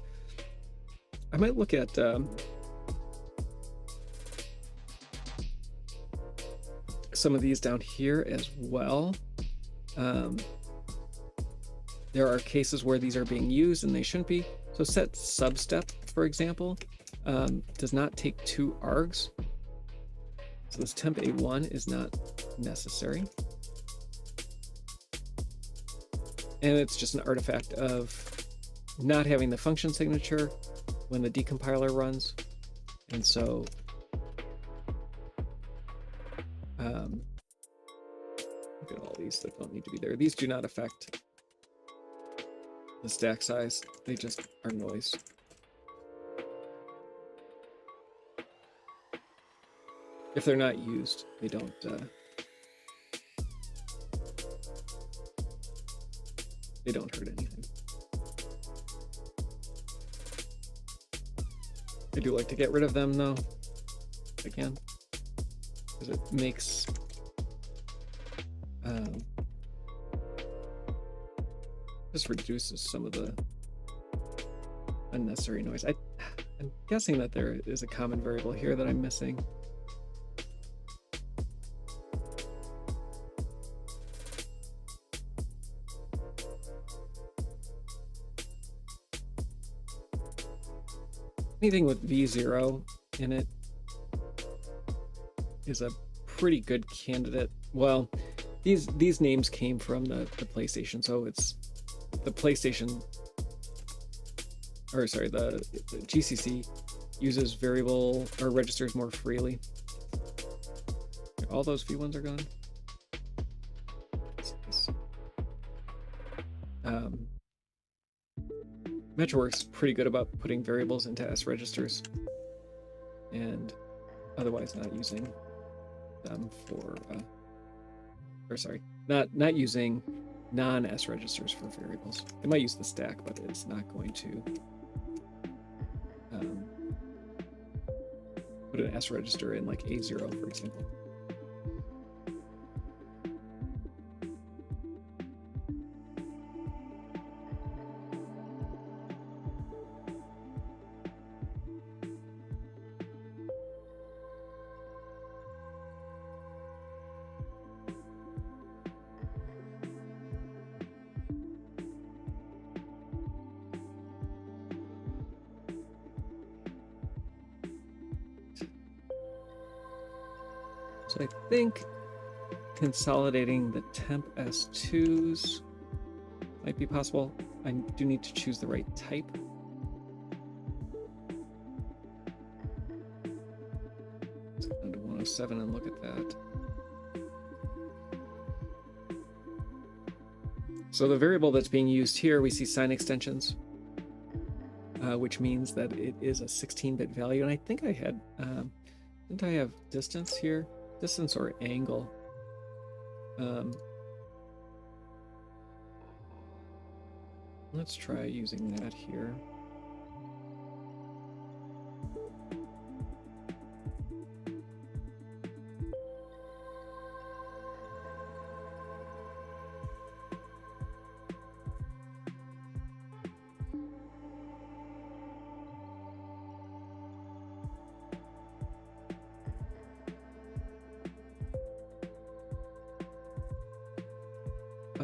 I might look at some of these down here as well. There are cases where these are being used and they shouldn't be. So set substep, for example, does not take 2 args. So this temp A1 is not necessary. And it's just an artifact of not having the function signature when the decompiler runs. And so look at all these that don't need to be there. These do not affect the stack size. They just are noise. If they're not used, they don't hurt anything. I do like to get rid of them though, if I can, because it makes just reduces some of the unnecessary noise. I'm guessing that there is a common variable here that I'm missing. Anything with V0 in it is a pretty good candidate. Well, these names came from the PlayStation, so it's the PlayStation, or sorry, the GCC uses variable or registers more freely. All those V1s are gone. MetroWorks is pretty good about putting variables into S registers and otherwise not using them for, or sorry, not using non-S registers for variables. It might use the stack, but it's not going to put an S register in like A0, for example. So I think consolidating the temp S2s might be possible. I do need to choose the right type. Let's go down to 107 and look at that. So the variable that's being used here, we see sign extensions, which means that it is a 16-bit value. And I think I had, didn't I have distance here? Distance or angle. Let's try using that here.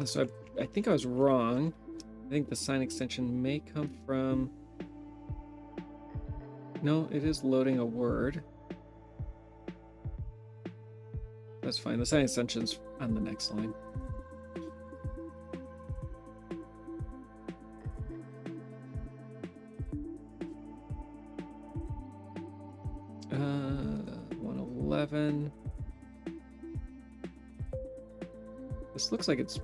So I think I was wrong. I think the sign extension may come from... No, it is loading a word. That's fine. The sign extension's on the next line. Uh, 111. This looks like it's...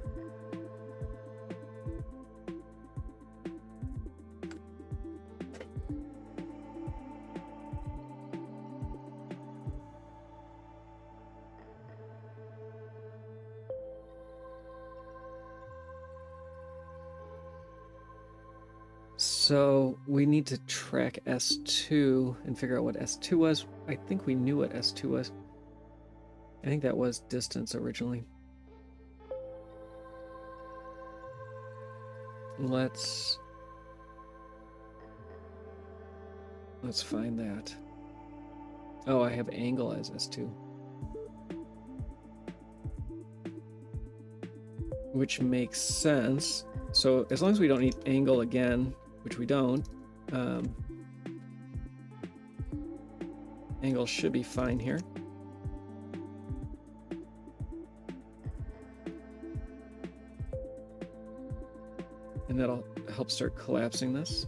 So we need to track S2 and figure out what S2 was. I think we knew what S2 was. I think that was distance originally. Let's find that. Oh, I have angle as S2. Which makes sense. So as long as we don't need angle again, which we don't, angle should be fine here. And that'll help start collapsing this.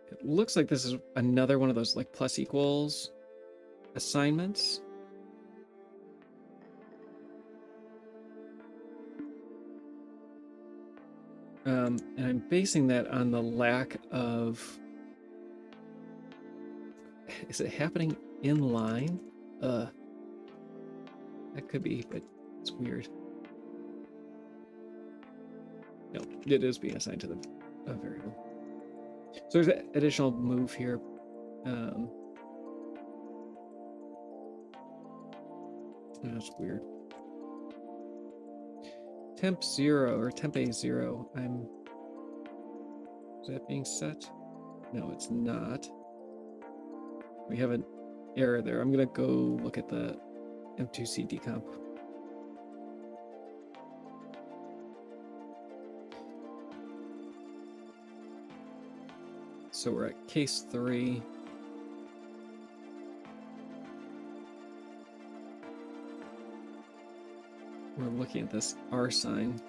It looks like this is another one of those like plus equals assignments. And I'm basing that on the lack of... Is it happening in line? That could be, but it's weird. No, it is being assigned to the variable. So there's an additional move here. That's weird. Temp 0 or temp A0. Is that being set? No, it's not. We have an error there. I'm gonna go look at the M2C decomp. So we're at case 3. We're looking at this R sign.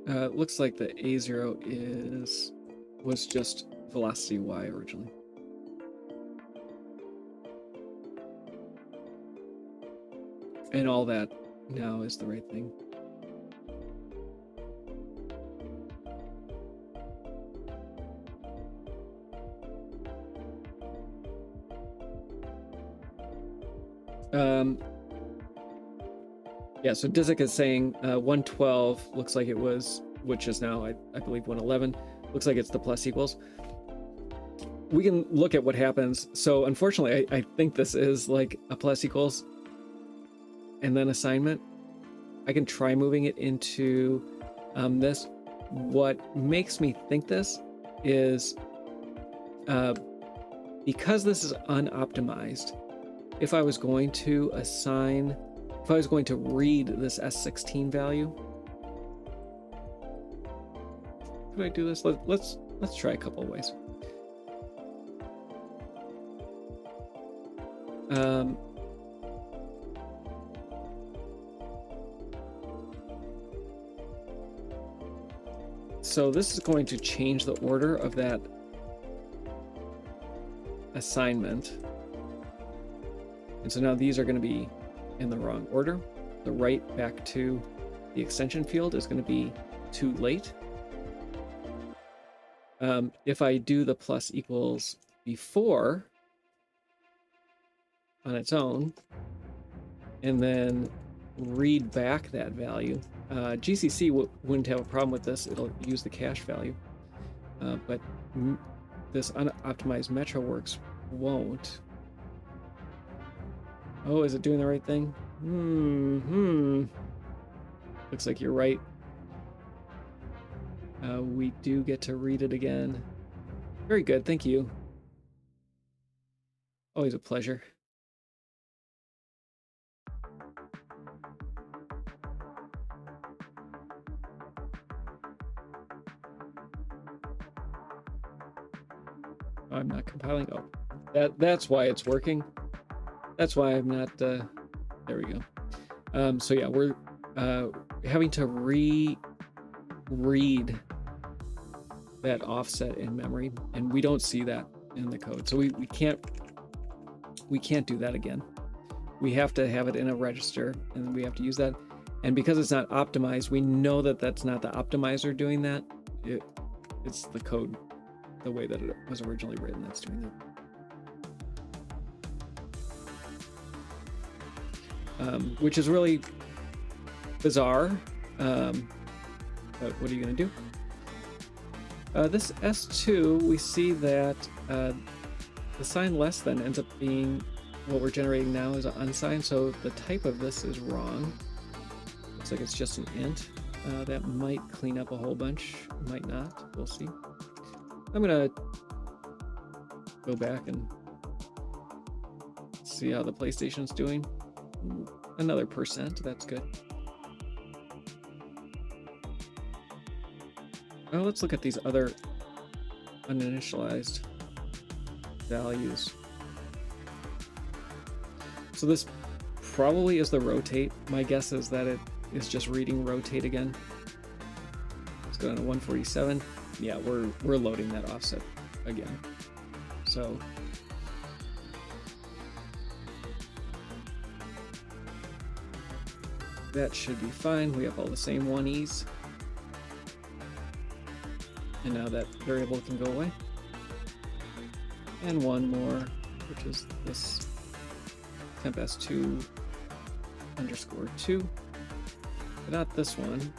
Looks like the A0 was just velocity y originally. And all that now is the right thing. Yeah, so Dizek is saying 112 looks like it was, which is now, I believe, 111. Looks like it's the plus equals. We can look at what happens. So unfortunately, I think this is like a plus equals and then assignment. I can try moving it into this. What makes me think this is because this is unoptimized, if I was going to assign, if I was going to read this S16 value, could I do this? Let's try a couple of ways. So this is going to change the order of that assignment. And so now these are going to be in the wrong order. The right back to the extension field is going to be too late. If I do the plus equals before on its own, and then read back that value, GCC wouldn't have a problem with this. It'll use the cache value, but this unoptimized MetroWorks won't. Oh, is it doing the right thing? Looks like you're right. We do get to read it again. Very good, thank you. Always a pleasure. I'm not compiling. Oh, that's why it's working. That's why I'm not, there we go. So yeah, we're having to read that offset in memory, and we don't see that in the code. So we can't do that again. We have to have it in a register, and we have to use that. And because it's not optimized, we know that that's not the optimizer doing that. It's the code, the way that it was originally written, that's doing that. Which is really bizarre, but what are you going to do? This S2, we see that the sign less than ends up being what we're generating now is an unsigned, so the type of this is wrong. Looks like it's just an int. That might clean up a whole bunch, might not, we'll see. I'm gonna go back and see how the PlayStation's doing. Another %, that's good. Now let's look at these other uninitialized values. So this probably is the rotate. My guess is that it is just reading rotate again. Let's go down to 147. Yeah, we're loading that offset again. So that should be fine. We have all the same 1Es. And now that variable can go away. And one more, which is this temp s2 underscore 2. But not this one.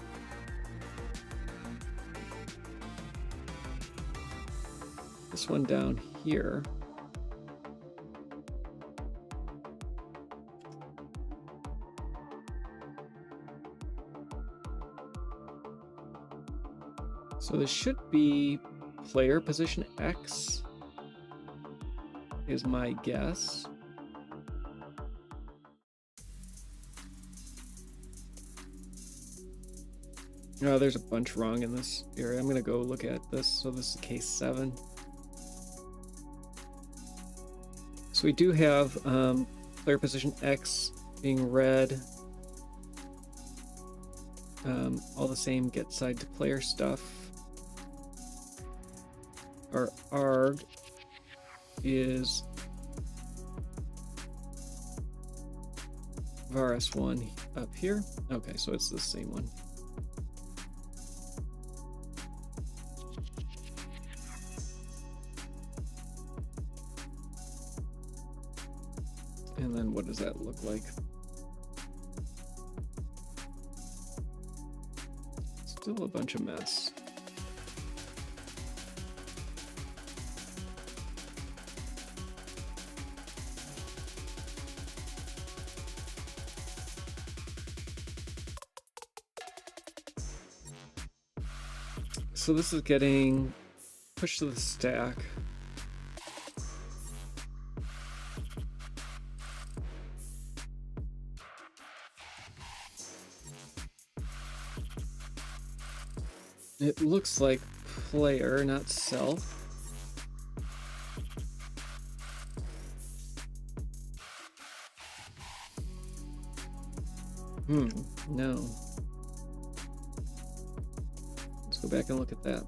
This one down here. So this should be player position X, is my guess. Oh, there's a bunch wrong in this area. I'm going to go look at this. So this is case 7. So we do have player position X being red. All the same get side to player stuff. Our ARG is VARS1 up here. Okay, so it's the same one. And then what does that look like? Still a bunch of mess. So this is getting pushed to the stack. It looks like player, not self. No. Let's go back and look at that.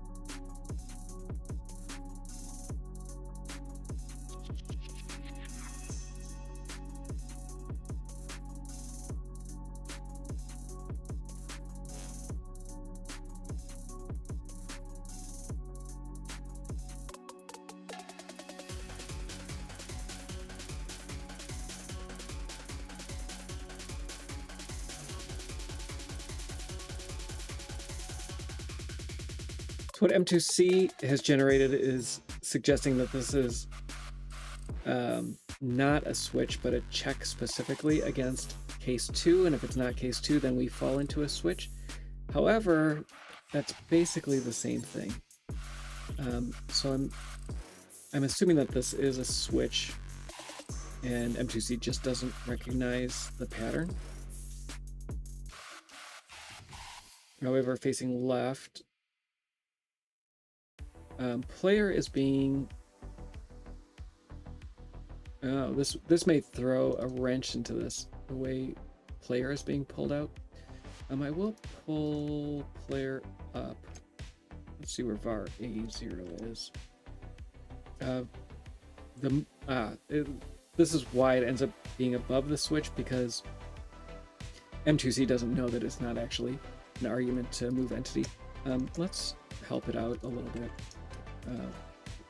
So what M2C has generated is suggesting that this is not a switch, but a check specifically against case 2. And if it's not case 2, then we fall into a switch. However, that's basically the same thing. So I'm assuming that this is a switch, and M2C just doesn't recognize the pattern. However, facing left, player is being... Oh, this may throw a wrench into this, the way player is being pulled out. I will pull player up. Let's see where var A0 is. This is why it ends up being above the switch, because M2C doesn't know that it's not actually an argument to move entity. Let's help it out a little bit.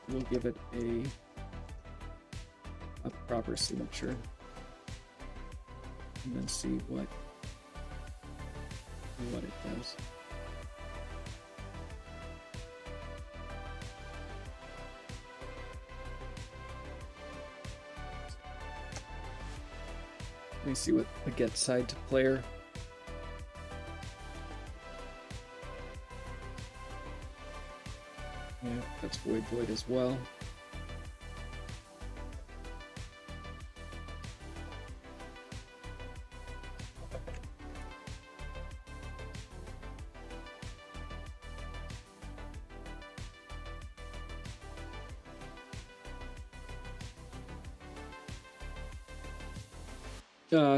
We'll give it a proper signature, and then see what it does. Let me see what the get side to player. Yeah, that's void as well.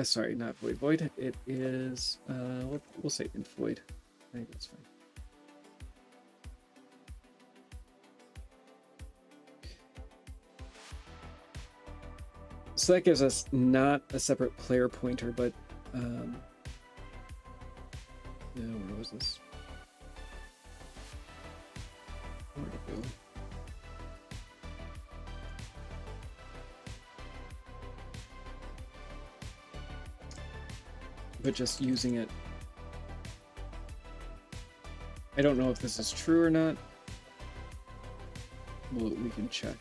Sorry, not void. It is, we'll say int void. I think that's fine. So that gives us not a separate player pointer, but, no, where was this? Where'd it go? But just using it. I don't know if this is true or not. Well, we can check.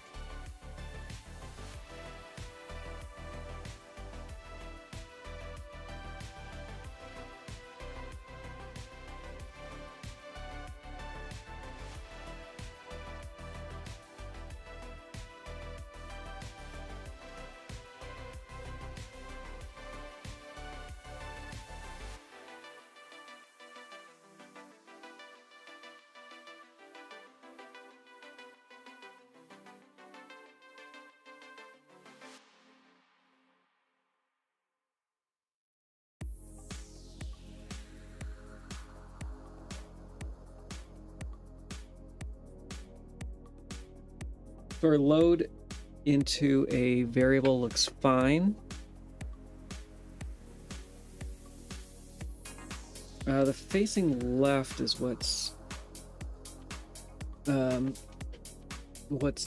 So our load into a variable looks fine. The facing left is what's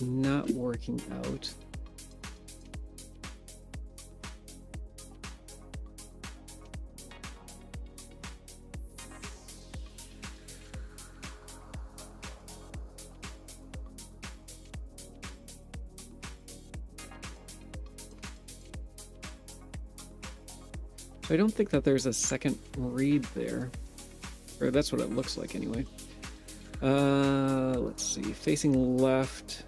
not working out. I don't think that there's a second read there, or that's what it looks like anyway. Let's see, facing left.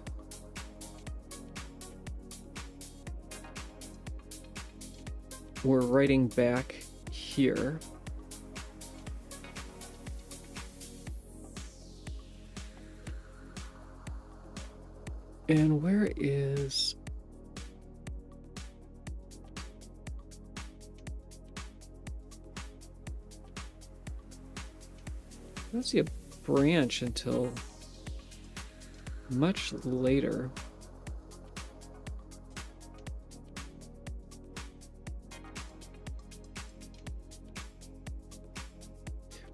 We're writing back here. And where is... I don't see a branch until much later.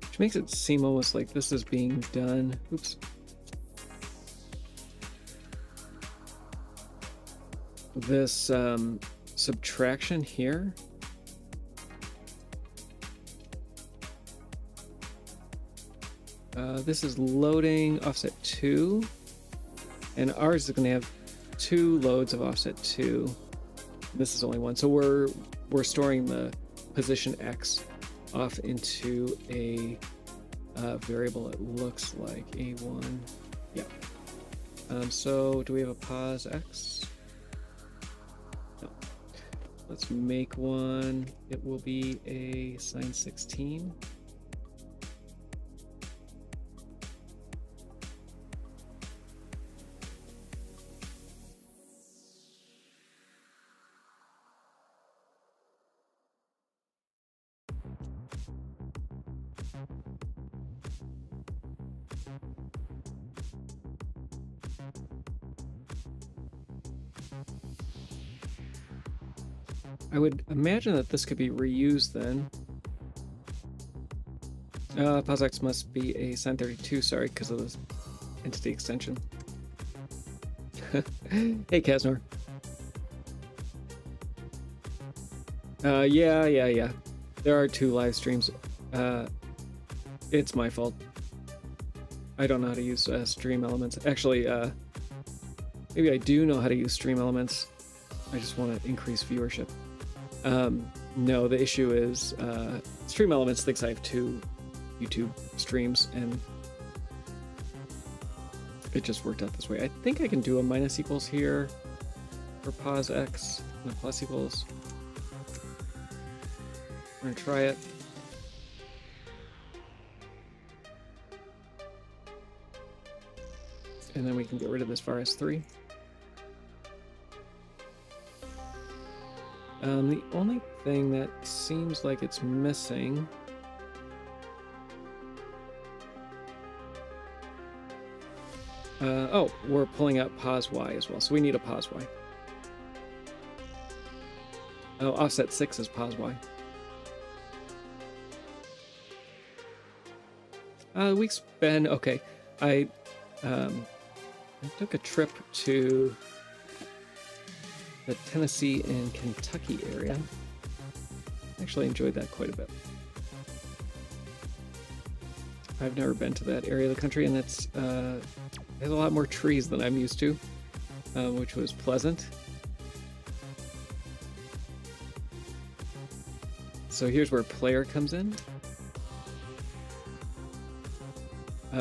Which makes it seem almost like this is being done. Oops. This subtraction here. This is loading offset 2, and ours is going to have 2 loads of offset 2. This is only 1, so we're storing the position X off into a variable. It looks like A1. Yeah. So do we have a pos X? No. Let's make one. It will be a sine 16. I would imagine that this could be reused then. PosX must be a sine 32, sorry, because of this entity extension. Hey, Kasnor. Yeah. There are 2 live streams. It's my fault. I don't know how to use stream elements. Actually, maybe I do know how to use stream elements. I just want to increase viewership. No, the issue is Stream Elements thinks I have 2 YouTube streams, and it just worked out this way. I think I can do a minus equals here for pos X and a plus equals. We're gonna try it. And then we can get rid of this var S3. The only thing that seems like it's missing oh, we're pulling out pos Y as well, so we need a pos Y. Oh, offset 6 is pos Y. The week's been okay. I took a trip to the Tennessee and Kentucky area. Actually enjoyed that quite a bit. I've never been to that area of the country, and it's has a lot more trees than I'm used to, which was pleasant. So here's where player comes in.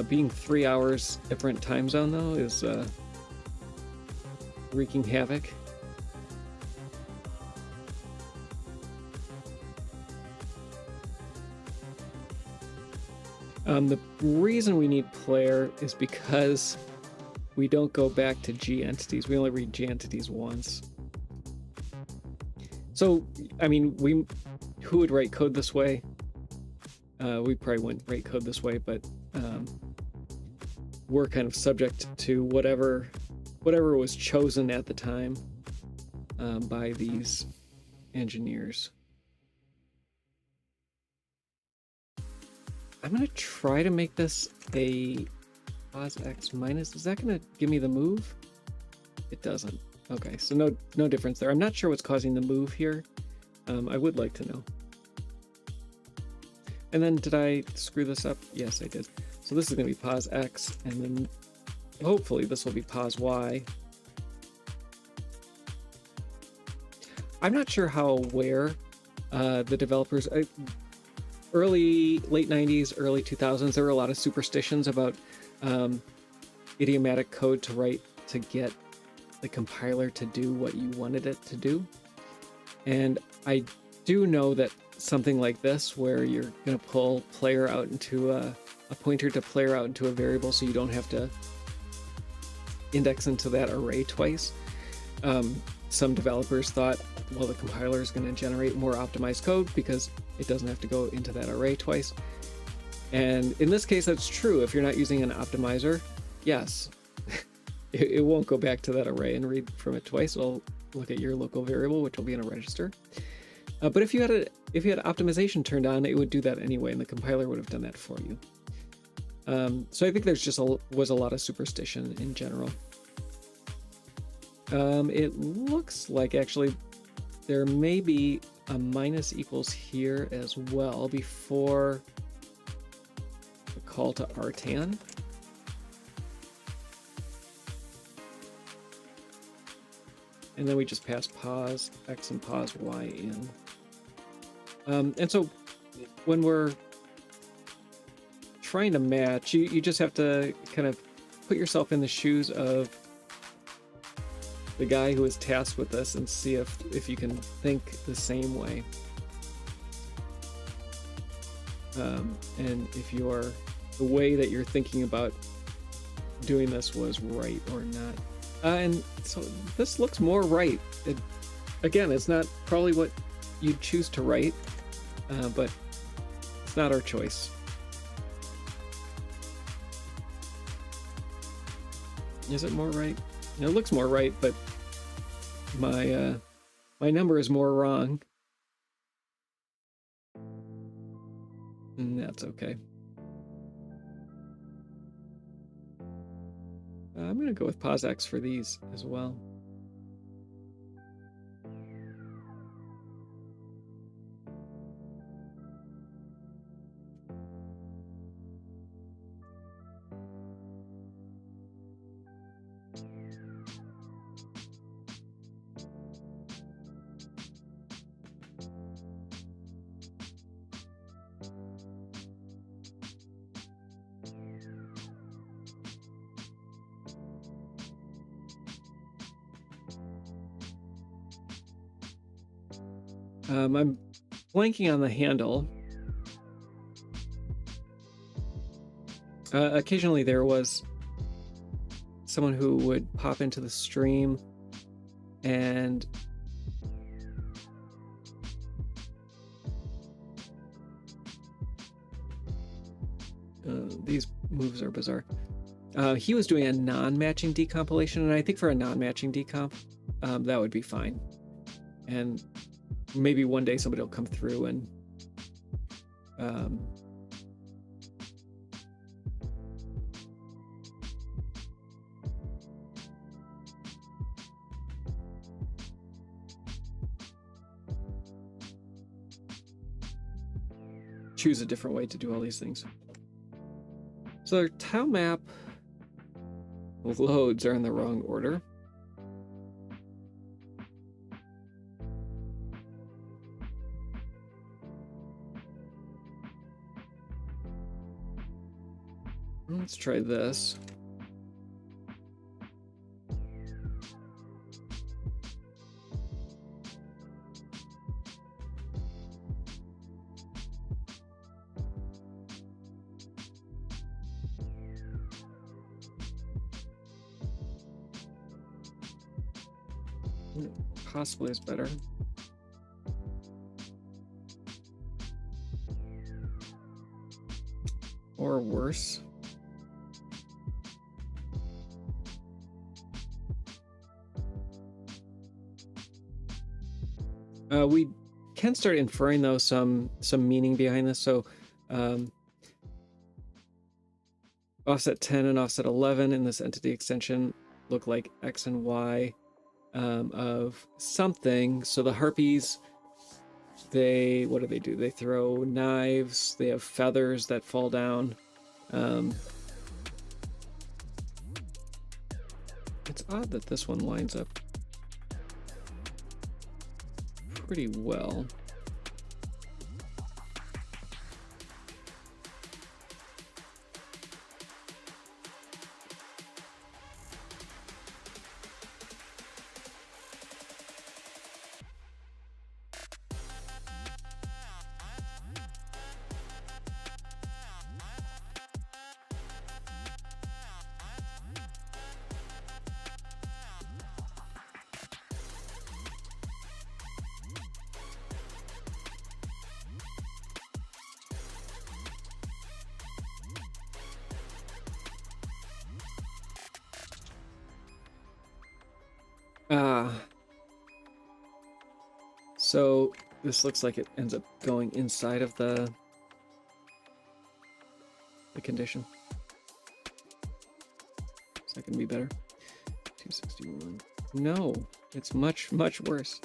Being 3 hours different time zone though is wreaking havoc. The reason we need player is because we don't go back to G entities. We only read G entities once. So, I mean, who would write code this way? We probably wouldn't write code this way, but we're kind of subject to whatever whatever was chosen at the time by these engineers. I'm going to try to make this a pos x minus. Is that going to give me the move? It doesn't. Okay, so no difference there. I'm not sure what's causing the move here. I would like to know. And then did I screw this up? Yes, I did. So this is going to be pos x, and then hopefully this will be pos y. I'm not sure how aware the developers... late 90s, early 2000s, there were a lot of superstitions about idiomatic code to write to get the compiler to do what you wanted it to do. And I do know that something like this, where you're going to pull player out into a pointer to player out into a variable so you don't have to index into that array twice. Some developers thought, well, the compiler is going to generate more optimized code because it doesn't have to go into that array twice. And in this case, that's true. If you're not using an optimizer, yes, it won't go back to that array and read from it twice. It'll look at your local variable, which will be in a register. But if you had optimization turned on, it would do that anyway, and the compiler would have done that for you. So I think there's just was a lot of superstition in general. It looks like actually there may be a minus equals here as well before the call to artan. And then we just pass pos x and pos y in. And so when we're trying to match, you just have to kind of put yourself in the shoes of the guy who is tasked with this and see if you can think the same way. And if the way that you're thinking about doing this was right or not. And so this looks more right. Again, it's not probably what you'd choose to write, but it's not our choice. Is it more right? It looks more right, but my number is more wrong. And that's okay. I'm going to go with pos x for these as well. I'm blanking on the handle. Occasionally there was someone who would pop into the stream and these moves are bizarre. He was doing a non-matching decompilation, and I think for a non-matching decomp, that would be fine. And maybe one day somebody will come through and choose a different way to do all these things. So our tile map loads are in the wrong order. Let's try this. Possibly is better. Or worse. We can start inferring though some meaning behind this. So offset 10 and offset 11 in this entity extension look like X and Y of something. So the harpies, what do? They throw knives, they have feathers that fall down. It's odd that this one lines up pretty well. So this looks like it ends up going inside of the condition. Is that gonna be better? 261. No, it's much, much worse.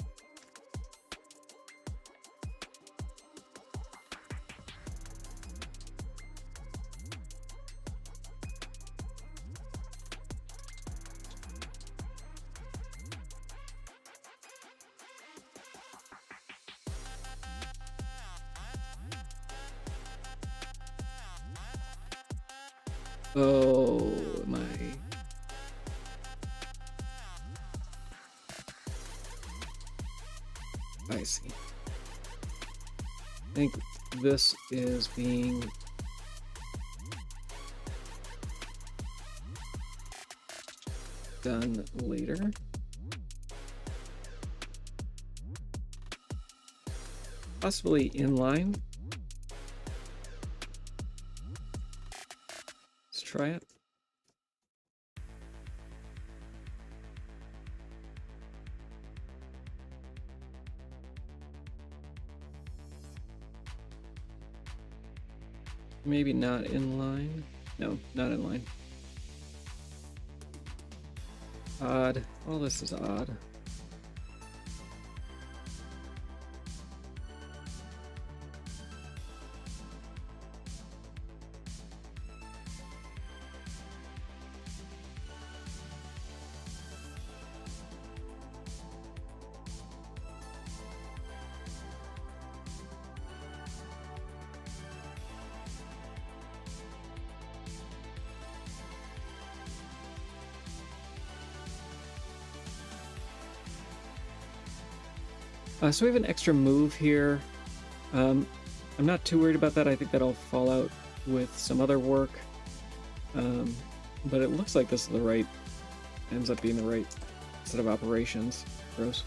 Oh my. I see. I think this is being done later. Possibly inline. Let's try it. Maybe not inline. No, not inline. Odd. All this is odd. So we have an extra move here. I'm not too worried about that. I think that'll fall out with some other work. But it looks like this is the right, ends up being the right set of operations. Gross.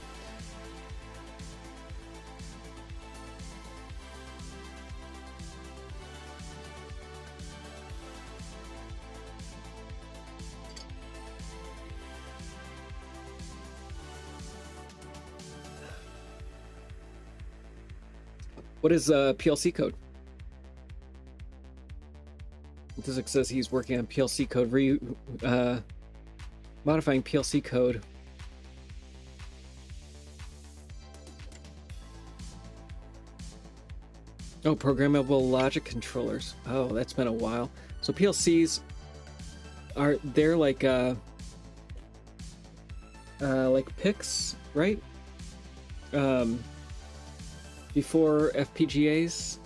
What is PLC code? Dizek says he's working on PLC code, modifying PLC code. Oh, programmable logic controllers. Oh, that's been a while. So PLCs they're like PICs, right? Before FPGAs?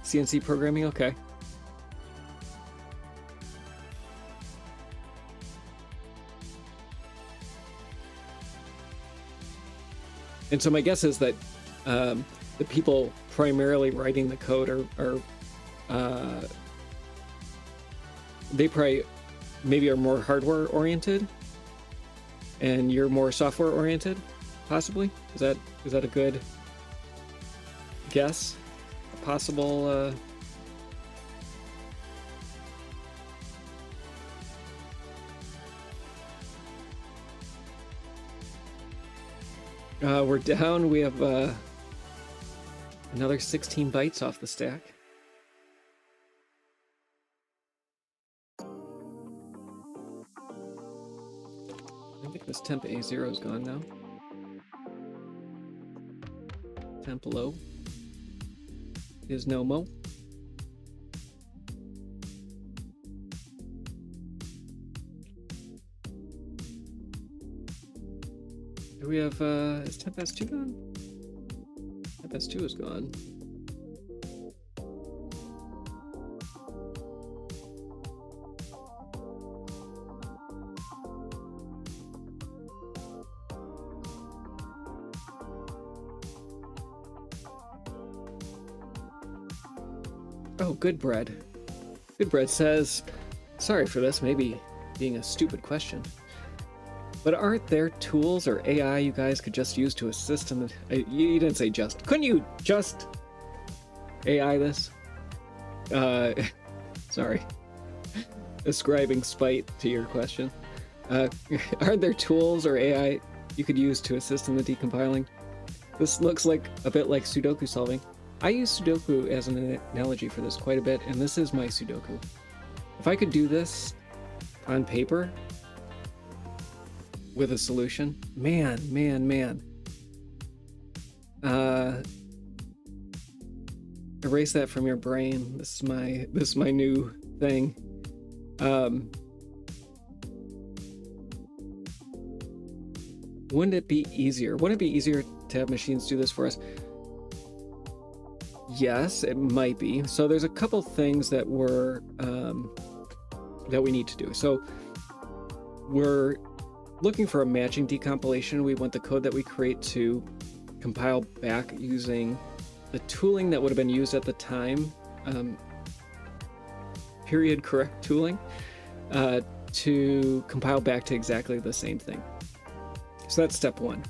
CNC programming, okay. And so my guess is that the people primarily writing the code are they probably maybe are more hardware oriented and you're more software oriented, possibly? Is that a good guess? A possible We're down. We have another 16 bytes off the stack. I think this temp A0 is gone now. Temp low is no mo. Do we have, is temp S2 gone? Temp S2 is gone. Oh, Good Bread. Good Bread says, sorry for this, maybe being a stupid question, but aren't there tools or AI you guys could just use to assist in the... You didn't say just. Couldn't you just AI this? Sorry. Ascribing spite to your question. Aren't there tools or AI you could use to assist in the decompiling? This looks like a bit like Sudoku solving. I use Sudoku as an analogy for this quite a bit, and this is my Sudoku. If I could do this on paper with a solution, man. Erase that from your brain. This is my new thing. Wouldn't it be easier? Wouldn't it be easier to have machines do this for us? Yes, it might be. So there's a couple things that that we need to do. So we're looking for a matching decompilation. We want the code that we create to compile back using the tooling that would have been used at the time, period correct tooling, to compile back to exactly the same thing. So that's step one.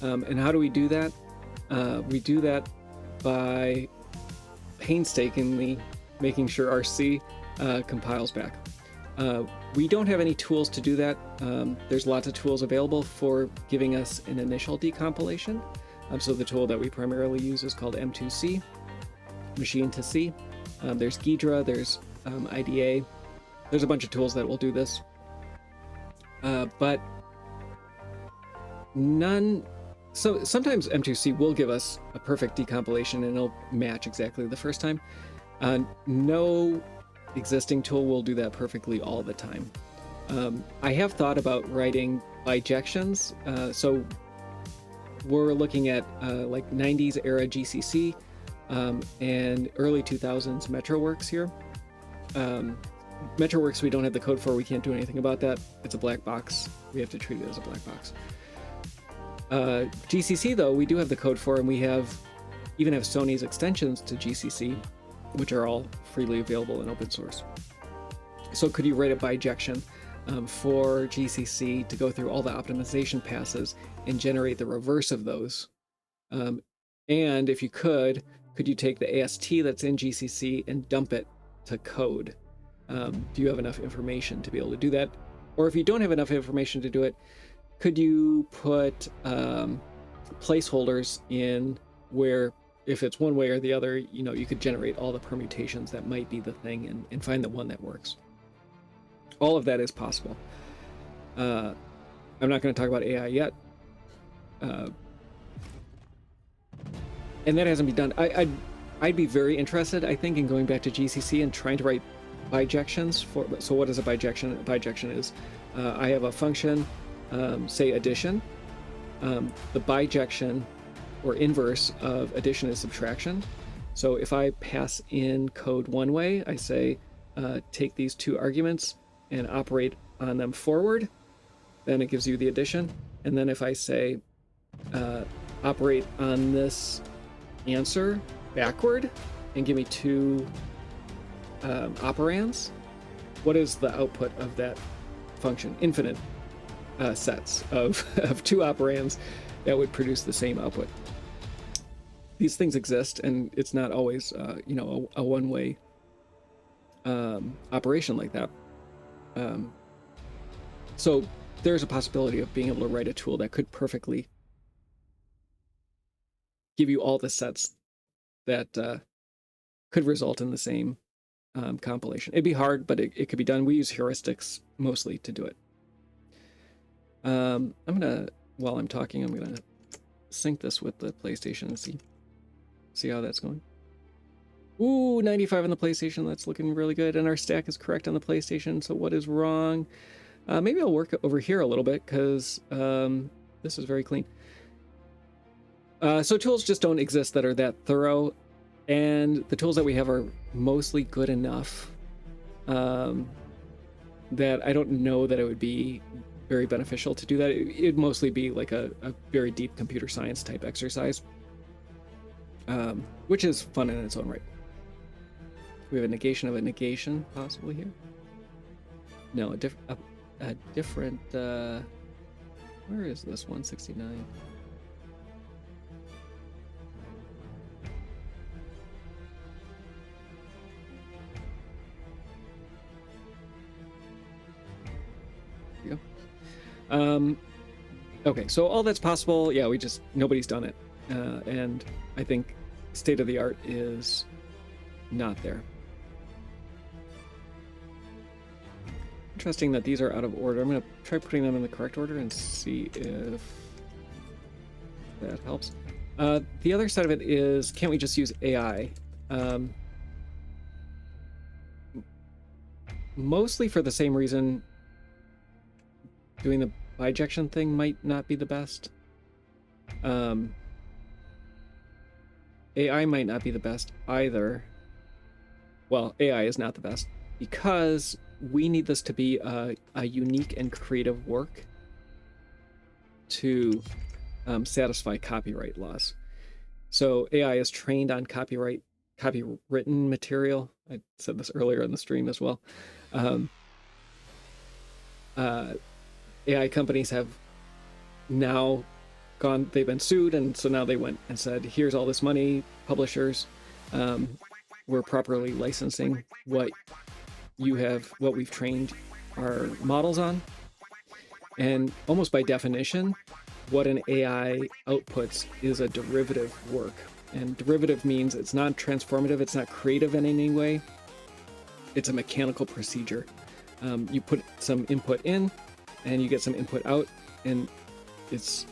And how do we do that? We do that by painstakingly making sure our C compiles back. We don't have any tools to do that. There's lots of tools available for giving us an initial decompilation. So the tool that we primarily use is called M2C, machine to C. There's Ghidra, there's IDA. There's a bunch of tools that will do this. But none... So sometimes M2C will give us a perfect decompilation and it'll match exactly the first time. No existing tool will do that perfectly all the time. I have thought about writing bijections. So we're looking at like 90s era GCC and early 2000s MetroWorks here. MetroWorks we don't have the code for, we can't do anything about that. It's a black box. We have to treat it as a black box. GCC though, we do have the code for, and we even have Sony's extensions to GCC, which are all freely available in open source. So could you write a bijection for GCC to go through all the optimization passes and generate the reverse of those? And if you could you take the AST that's in GCC and dump it to code? Do you have enough information to be able to do that? Or if you don't have enough information to do it, could you put placeholders in where, if it's one way or the other, you could generate all the permutations that might be the thing and find the one that works. All of that is possible. I'm not going to talk about AI yet. And that hasn't been done. I'd be very interested, I think, in going back to GCC and trying to write bijections for. So what is a bijection? A bijection is I have a function, say addition. The bijection or inverse of addition is subtraction. So if I pass in code one way, I say take these two arguments and operate on them forward, then it gives you the addition. And then if I say operate on this answer backward and give me two operands, what is the output of that function? Infinite sets of two operands that would produce the same output. These things exist, and it's not always a one-way operation like that. So there's a possibility of being able to write a tool that could perfectly give you all the sets that could result in the same compilation. It'd be hard, but it could be done. We use heuristics mostly to do it. I'm gonna, while I'm talking, I'm gonna sync this with the PlayStation and see how that's going. Ooh, 95 on the PlayStation. That's looking really good. And our stack is correct on the PlayStation. So what is wrong? Maybe I'll work over here a little bit because this is very clean. So tools just don't exist that are that thorough. And the tools that we have are mostly good enough that I don't know that it would be very beneficial to do that. It'd mostly be like a very deep computer science type exercise, which is fun in its own right. We have a negation of a negation possibly here. No, a different, where is this 169? Here we go. Okay, so all that's possible, yeah, nobody's done it. And I think state of the art is not there. Interesting that these are out of order. I'm going to try putting them in the correct order and see if that helps. The other side of it is, can't we just use AI? Mostly for the same reason doing the bijection thing might not be the best. AI might not be the best either. Well, AI is not the best because we need this to be a unique and creative work to satisfy copyright laws. So AI is trained on copywritten material. I said this earlier in the stream as well. AI companies have now they've been sued, and so now they went and said, here's all this money, publishers, we're properly licensing what we've trained our models on. And almost by definition, what an AI outputs is a derivative work. And derivative means it's not transformative, it's not creative in any way. It's a mechanical procedure. You put some input in, and you get some input out, and it's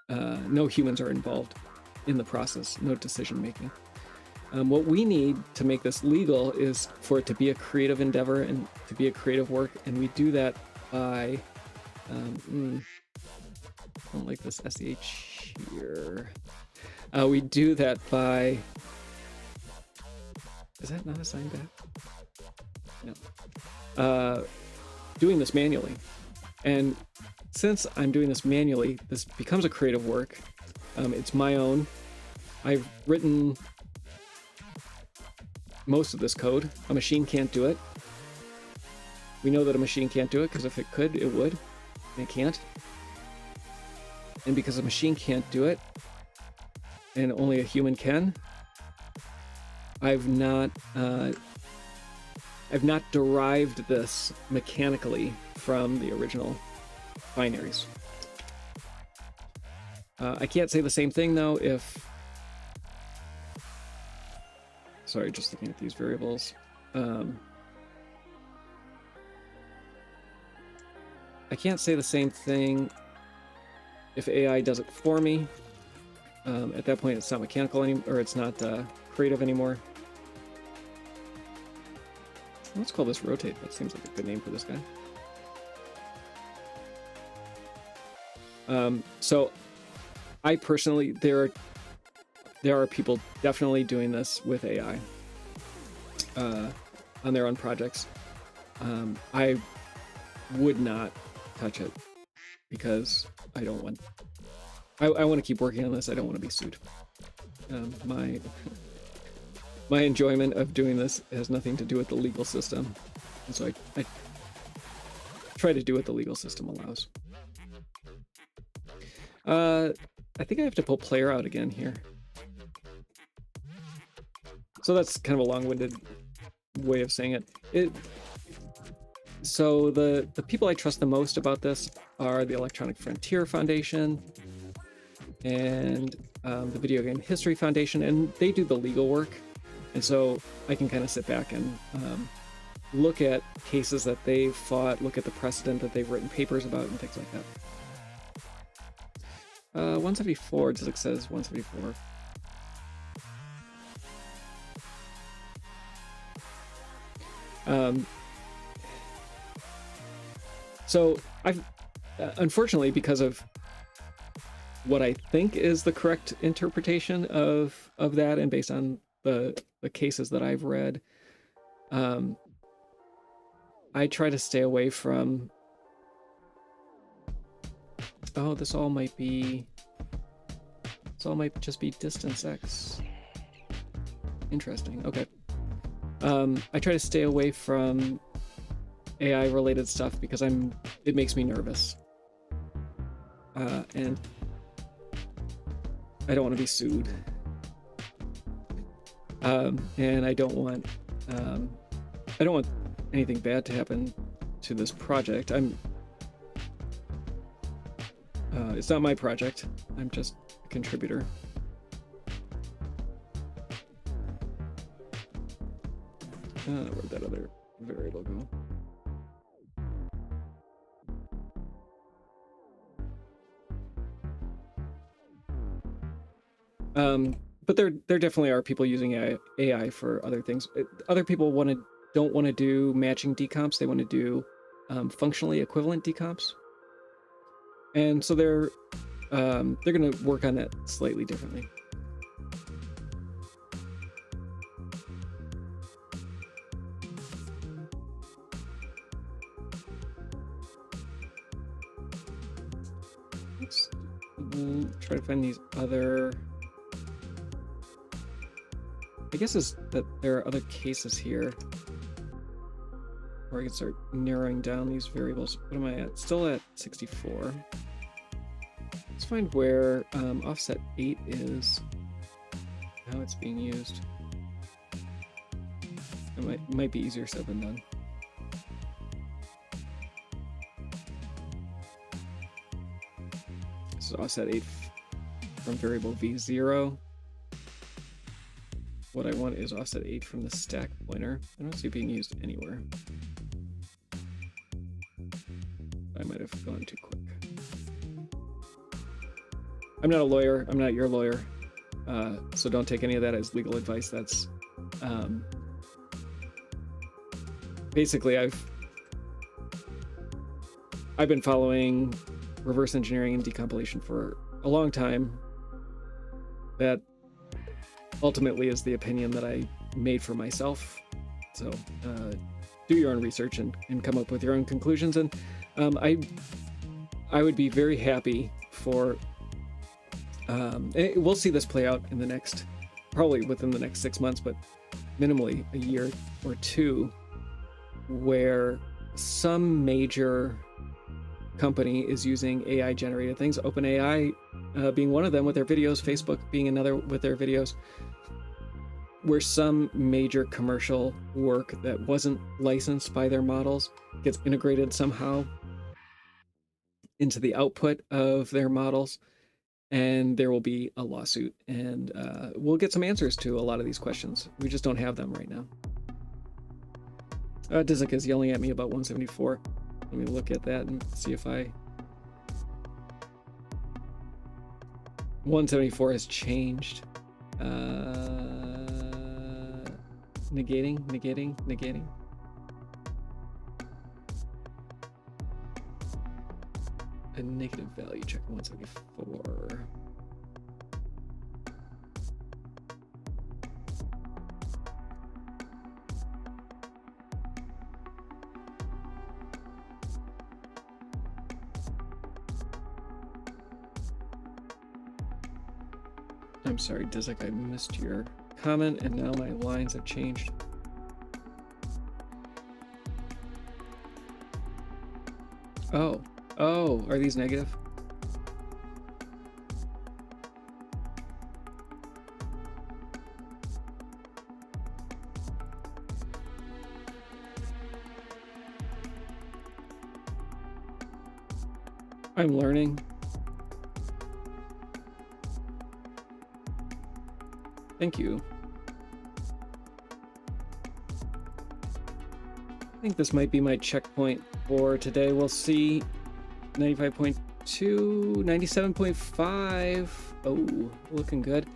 no humans are involved in the process, no decision making. What we need to make this legal is for it to be a creative endeavor and to be a creative work, and we do that by I don't like this SH here. We do that by, is that not assigned back? No. Doing this manually. And since I'm doing this manually, this becomes a creative work. It's my own. I've written most of this code. A machine can't do it. We know that a machine can't do it because if it could, it would. And it can't. And because a machine can't do it, and only a human can, I've not derived this mechanically from the original binaries. I can't say the same thing though if, sorry, just looking at these variables. I can't say the same thing if AI does it for me. At that point, it's not mechanical anymore, or it's not creative anymore. Let's call this rotate. That seems like a good name for this guy. So I personally, there are people definitely doing this with AI on their own projects. I would not touch it because I don't want, I want to keep working on this. I don't want to be sued. My enjoyment of doing this has nothing to do with the legal system. And so I try to do what the legal system allows. I think I have to pull player out again here. So that's kind of a long-winded way of saying it. So the people I trust the most about this are the Electronic Frontier Foundation, and the Video Game History Foundation, and they do the legal work. And so I can kind of sit back and look at cases that they've fought, look at the precedent that they've written papers about, and things like that. 174, Dizic says 174. So I've, unfortunately, because of what I think is the correct interpretation of that, and based on the cases that I've read, I try to stay away from, oh, this all might just be distance X. Interesting. Okay. I try to stay away from AI related stuff because it makes me nervous. And I don't want to be sued. And I don't want anything bad to happen to this project. It's not my project. I'm just a contributor. Where'd that other variable go? But there definitely are people using AI for other things. Other people don't want to do matching decomps. They want to do functionally equivalent decomps, and so they're going to work on that slightly differently. Let's try to find these other. I guess is that there are other cases here where I can start narrowing down these variables. What am I at? Still at 64. Let's find where offset 8 is, how it's being used. It might be easier said than done. This is offset 8 from variable v0. What I want is offset 8 from the stack pointer. I don't see it being used anywhere. I might have gone too quick. I'm not a lawyer. I'm not your lawyer. So don't take any of that as legal advice. That's basically I've been following reverse engineering and decompilation for a long time. That ultimately is the opinion that I made for myself. So do your own research and come up with your own conclusions. And I would be very happy for, we'll see this play out in the next, probably within the next 6 months, but minimally a year or two, where some major company is using AI generated things, OpenAI being one of them with their videos, Facebook being another with their videos, where some major commercial work that wasn't licensed by their models gets integrated somehow into the output of their models, and there will be a lawsuit, and we'll get some answers to a lot of these questions. We just don't have them right now. Dizic is yelling at me about 174. Let me look at that and see if 174 has changed. Negating. A negative value check 174. I'm sorry, Dizic, I missed your comment, and now my lines have changed. Oh, are these negative? I'm learning. Thank you. I think this might be my checkpoint for today. We'll see. 95.2, 97.5. Oh, looking good.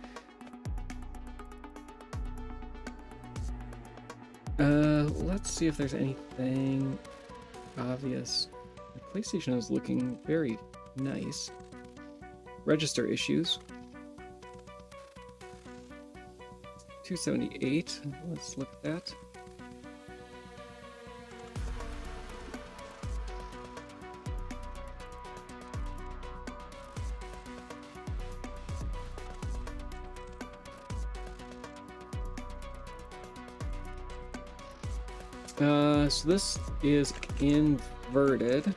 Let's see if there's anything obvious. The PlayStation is looking very nice. Register issues. 278. Let's look at that. So this is inverted.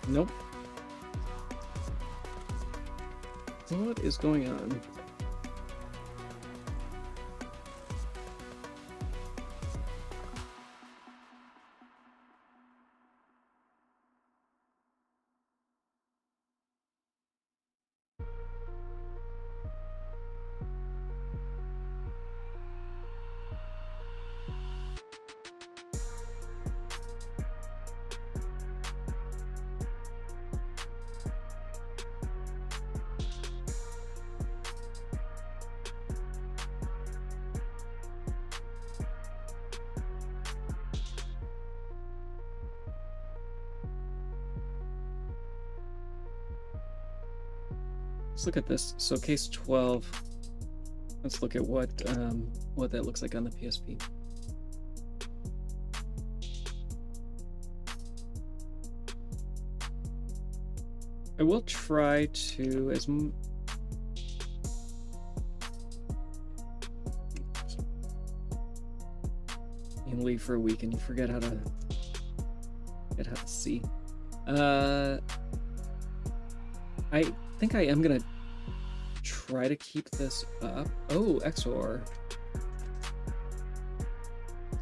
Nope. So what is going on? Let's look at this. So case 12. Let's look at what that looks like on the PSP. I will try to you leave for a week and you forget how to see. I think I am gonna try to keep this up. Oh, XOR.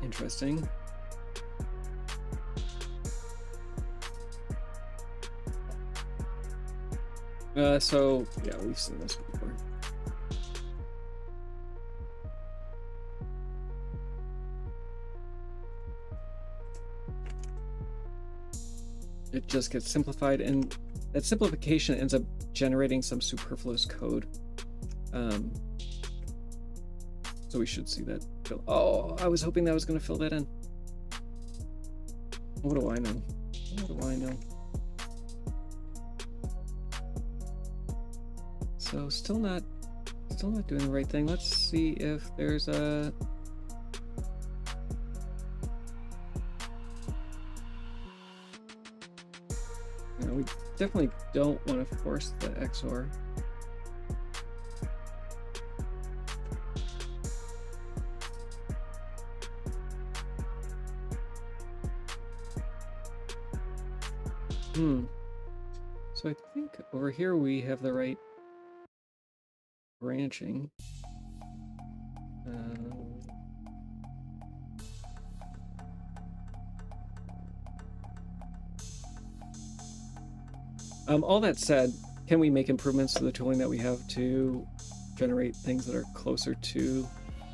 Interesting. So yeah, we've seen this before. It just gets simplified, and that simplification ends up generating some superfluous code. So we should see that. Oh, I was hoping that was going to fill that in. What do I know? What do I know? So still not doing the right thing. Let's see if there's a... No, we definitely don't want to force the XOR. So I think over here we have the right branching. All that said, can we make improvements to the tooling that we have to generate things that are closer to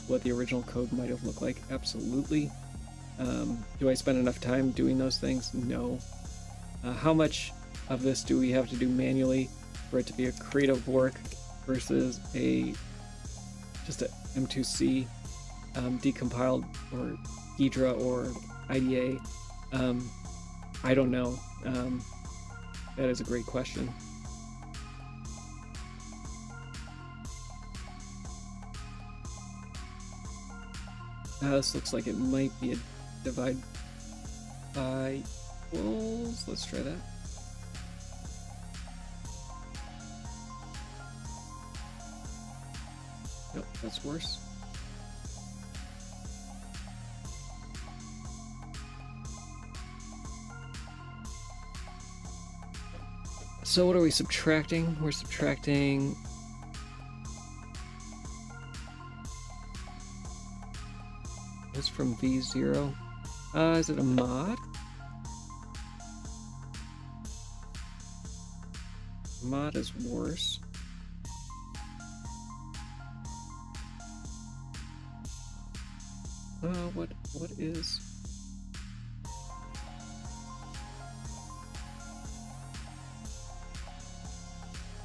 what the original code might have looked like? Absolutely. Do I spend enough time doing those things? No. How much of this do we have to do manually for it to be a creative work versus just a M2C decompiled or Ghidra or IDA? I don't know. That is a great question. This looks like it might be a divide by equals. Let's try that. Nope, that's worse. So what are we subtracting? We're subtracting this from V0. Is it a mod? Mod is worse. What is...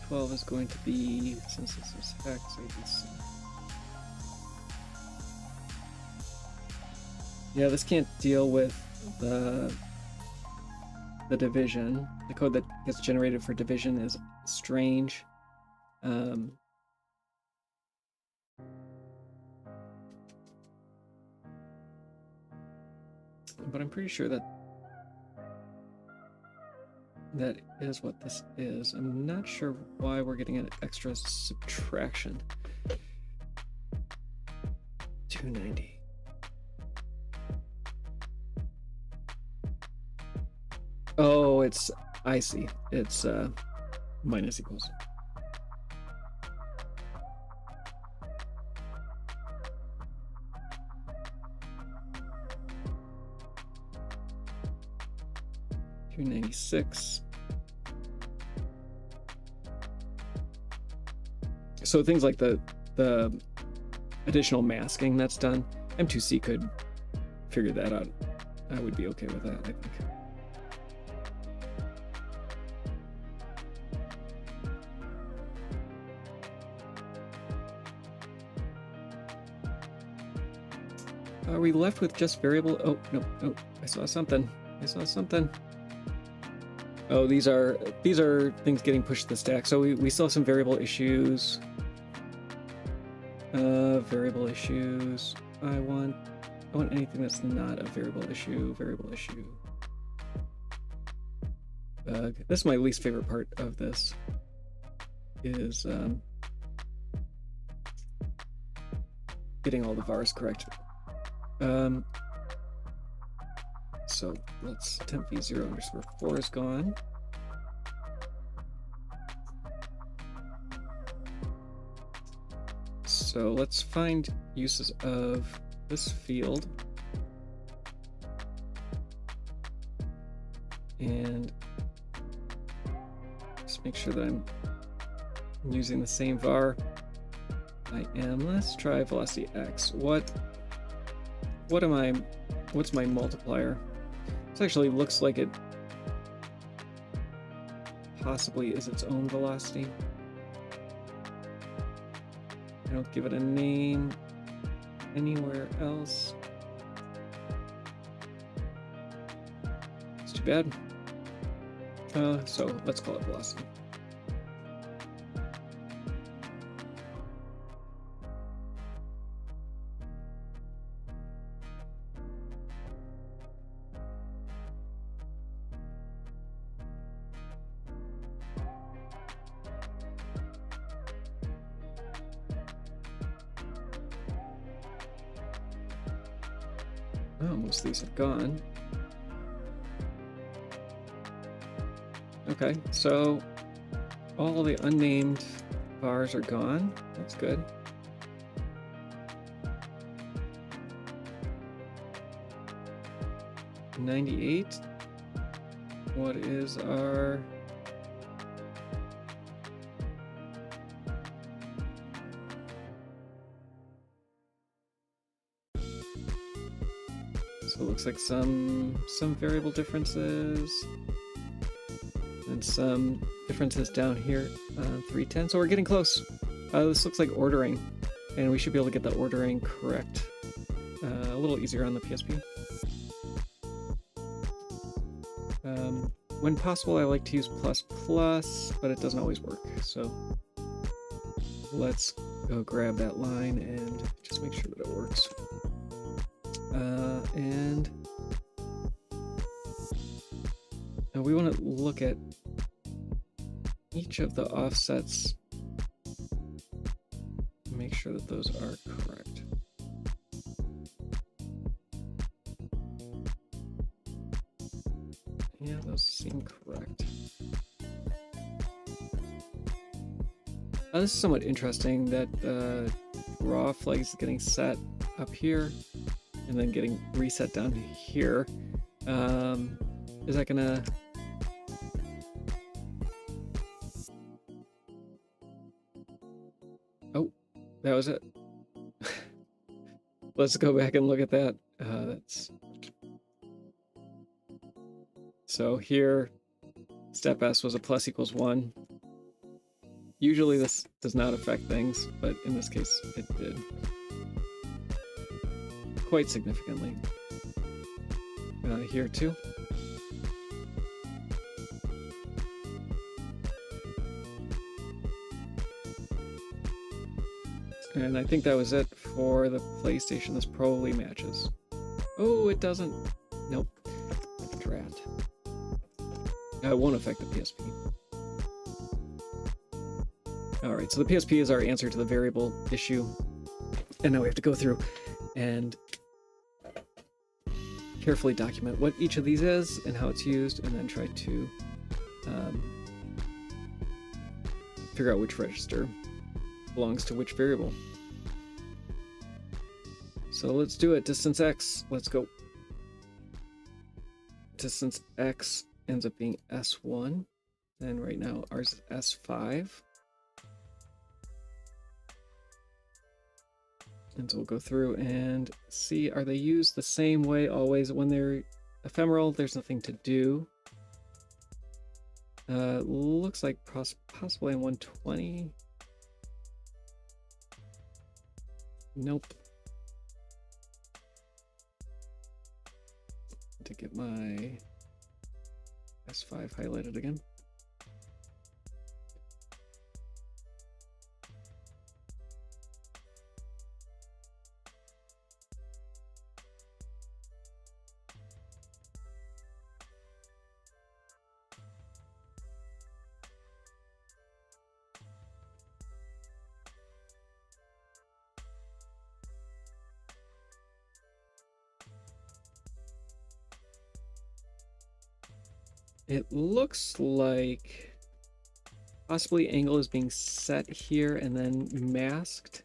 $12 is going to be, since this is hex, ABC. Yeah, this can't deal with the division. The code that gets generated for division is strange. But I'm pretty sure that is what this is. I'm not sure why we're getting an extra subtraction. 290. Oh, it's, I see. It's minus equals. $296. So things like the additional masking that's done, M2C could figure that out. I would be okay with that, I think. Are we left with just variable? Oh, no, no, I saw something. I saw something. Oh, these are things getting pushed to the stack. So we still have some variable issues. Variable issues. I want anything that's not a variable issue. Variable issue. Bug. This is my least favorite part of this. Is getting all the vars correct. So let's temp v0_4 is gone. So let's find uses of this field. And just make sure that I'm using the same var. I am. Let's try velocity x. What's my multiplier? This actually looks like it possibly is its own velocity. I don't give it a name anywhere else. It's too bad. So let's call it velocity. Oh, most of these have gone. Okay, so all the unnamed bars are gone. That's good. $98. What is our... So it looks like some variable differences and some differences down here on 310. So we're getting close. This looks like ordering, and we should be able to get the ordering correct a little easier on the PSP. When possible, I like to use ++, but it doesn't always work. So let's go grab that line and just make sure that it works. And now we want to look at each of the offsets, make sure that those are correct. Yeah, those seem correct. This is somewhat interesting that raw flag is getting set up here and then getting reset down here. Is that gonna... Oh, that was it. let's go back and look at that. So here, step S was a plus equals 1. Usually this does not affect things, but in this case it did. Quite significantly. Here too. And I think that was it for the PlayStation. This probably matches. Oh, it doesn't. Nope. Drat. It won't affect the PSP. Alright, so the PSP is our answer to the variable issue. And now we have to go through and carefully document what each of these is and how it's used, and then try to figure out which register belongs to which variable. So let's do it. Distance X, let's go. Distance X ends up being S1, and right now ours is S5. And so we'll go through and see, are they used the same way always? When they're ephemeral, there's nothing to do. Looks like possibly in 120. Nope. To get my S5 highlighted again. It looks like possibly angle is being set here and then masked.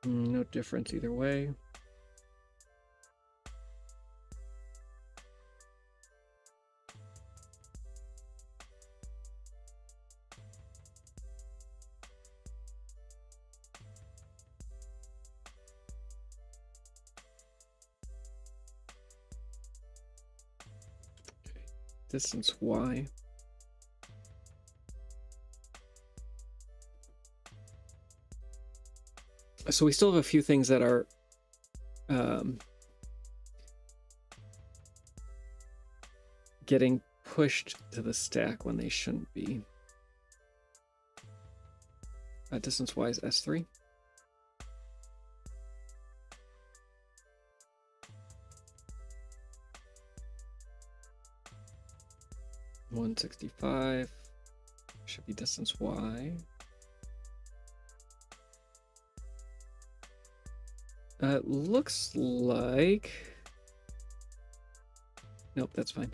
No difference either way. Okay. Distance Y. So we still have a few things that are getting pushed to the stack when they shouldn't be. Distance Y is S3. $165 should be distance Y. Looks like... Nope, that's fine.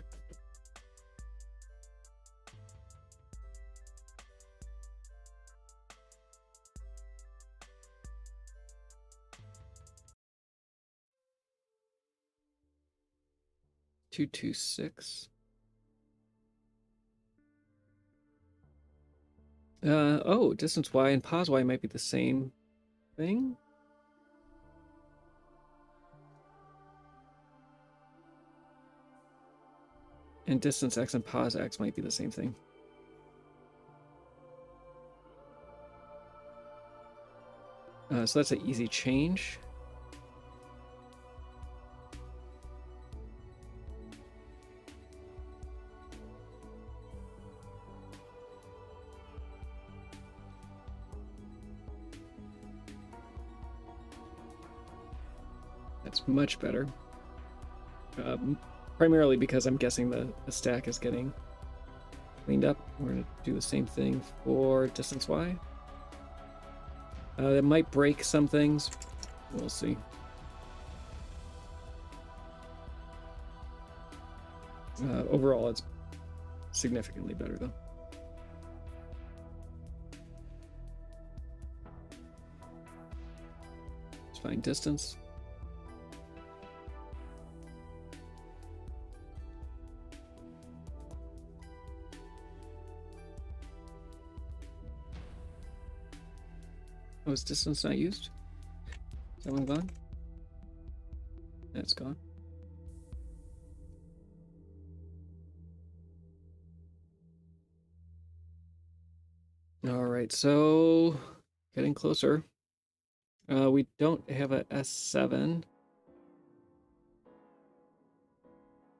$226. Oh, distance Y and pause Y might be the same thing. And distance X and pause X might be the same thing. So that's an easy change. That's much better. Primarily because I'm guessing the stack is getting cleaned up. We're going to do the same thing for distance Y. It might break some things. We'll see. Overall, it's significantly better, though. fine. Distance. Oh, is distance not used? Is that one gone? That's gone. All right, so getting closer. We don't have a S7.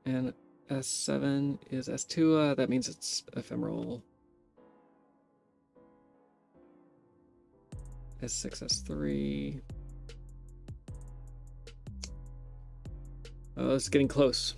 And S7 is S2. That means it's ephemeral. S6, S3. Oh, it's getting close.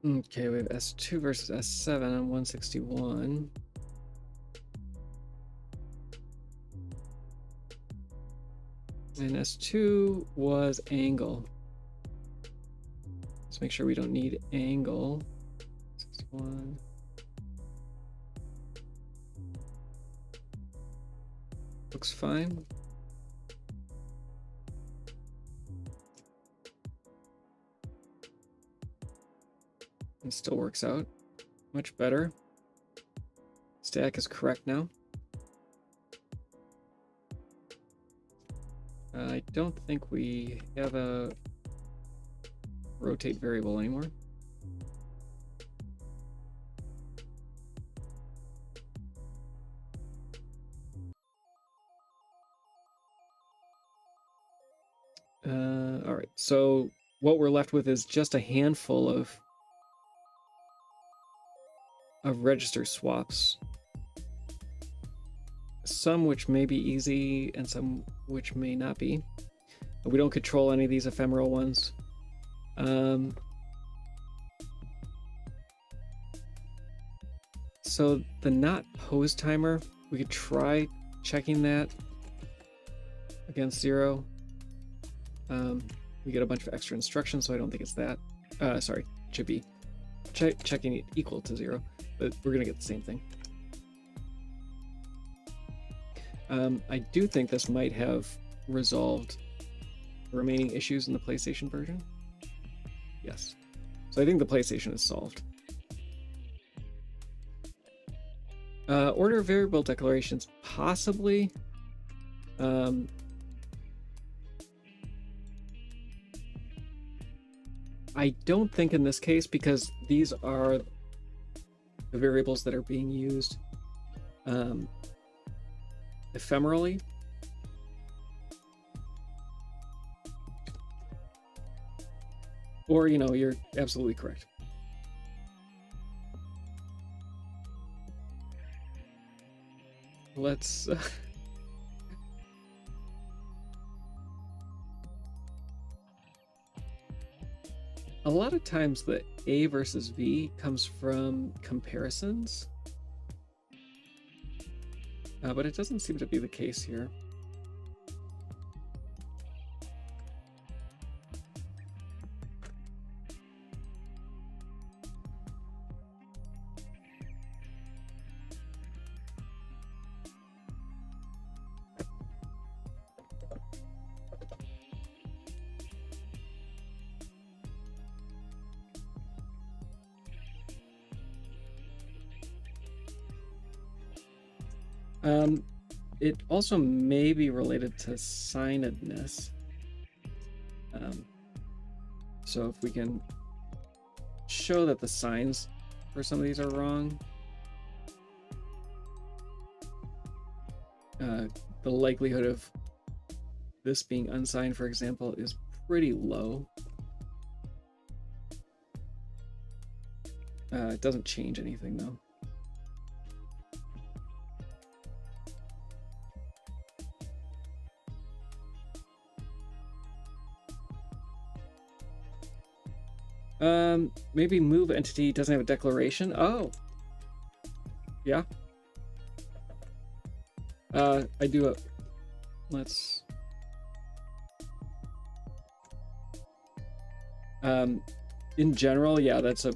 Okay, we have S2 versus S7 on 161. And S2 was angle. Let's make sure we don't need angle. 61. Looks fine. It still works out much better. Stack is correct now. I don't think we have a rotate variable anymore. All right, so what we're left with is just a handful of register swaps. Some which may be easy and some which may not be. We don't control any of these ephemeral ones. So the not pose timer, we could try checking that against 0. We get a bunch of extra instructions, so I don't think it's that. Sorry, it should be checking it equal to 0, but we're gonna get the same thing. I do think this might have resolved the remaining issues in the PlayStation version. Yes. So I think the PlayStation is solved. Order of variable declarations, possibly. I don't think in this case, because these are the variables that are being used ephemerally. Or, you know, you're absolutely correct. Let's... A lot of times the A versus V comes from comparisons. But it doesn't seem to be the case here. It also may be related to signedness. So if we can show show that the signs for some of these are wrong. The likelihood of this being unsigned, for example, is pretty low. It doesn't change anything though. Maybe move entity doesn't have a declaration. Oh, yeah. I do it. Let's. In general, yeah, that's a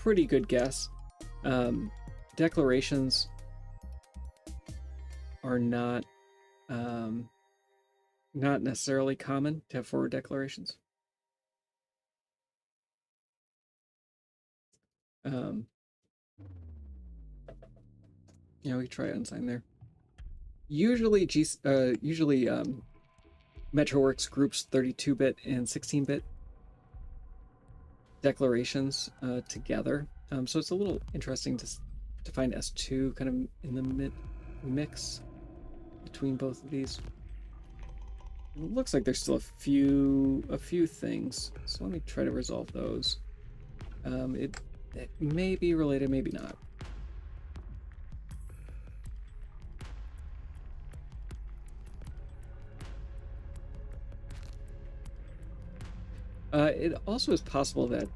pretty good guess. Declarations are not necessarily common to have forward declarations. Yeah, we try unsigned there. Usually, MetroWorks groups 32-bit and 16-bit declarations together. So it's a little interesting to find S2 kind of in the mix between both of these. It looks like there's still a few things. So let me try to resolve those. It may be related, maybe not. It also is possible that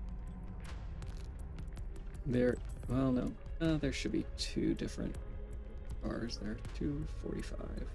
well, no, there should be two different bars there, 245.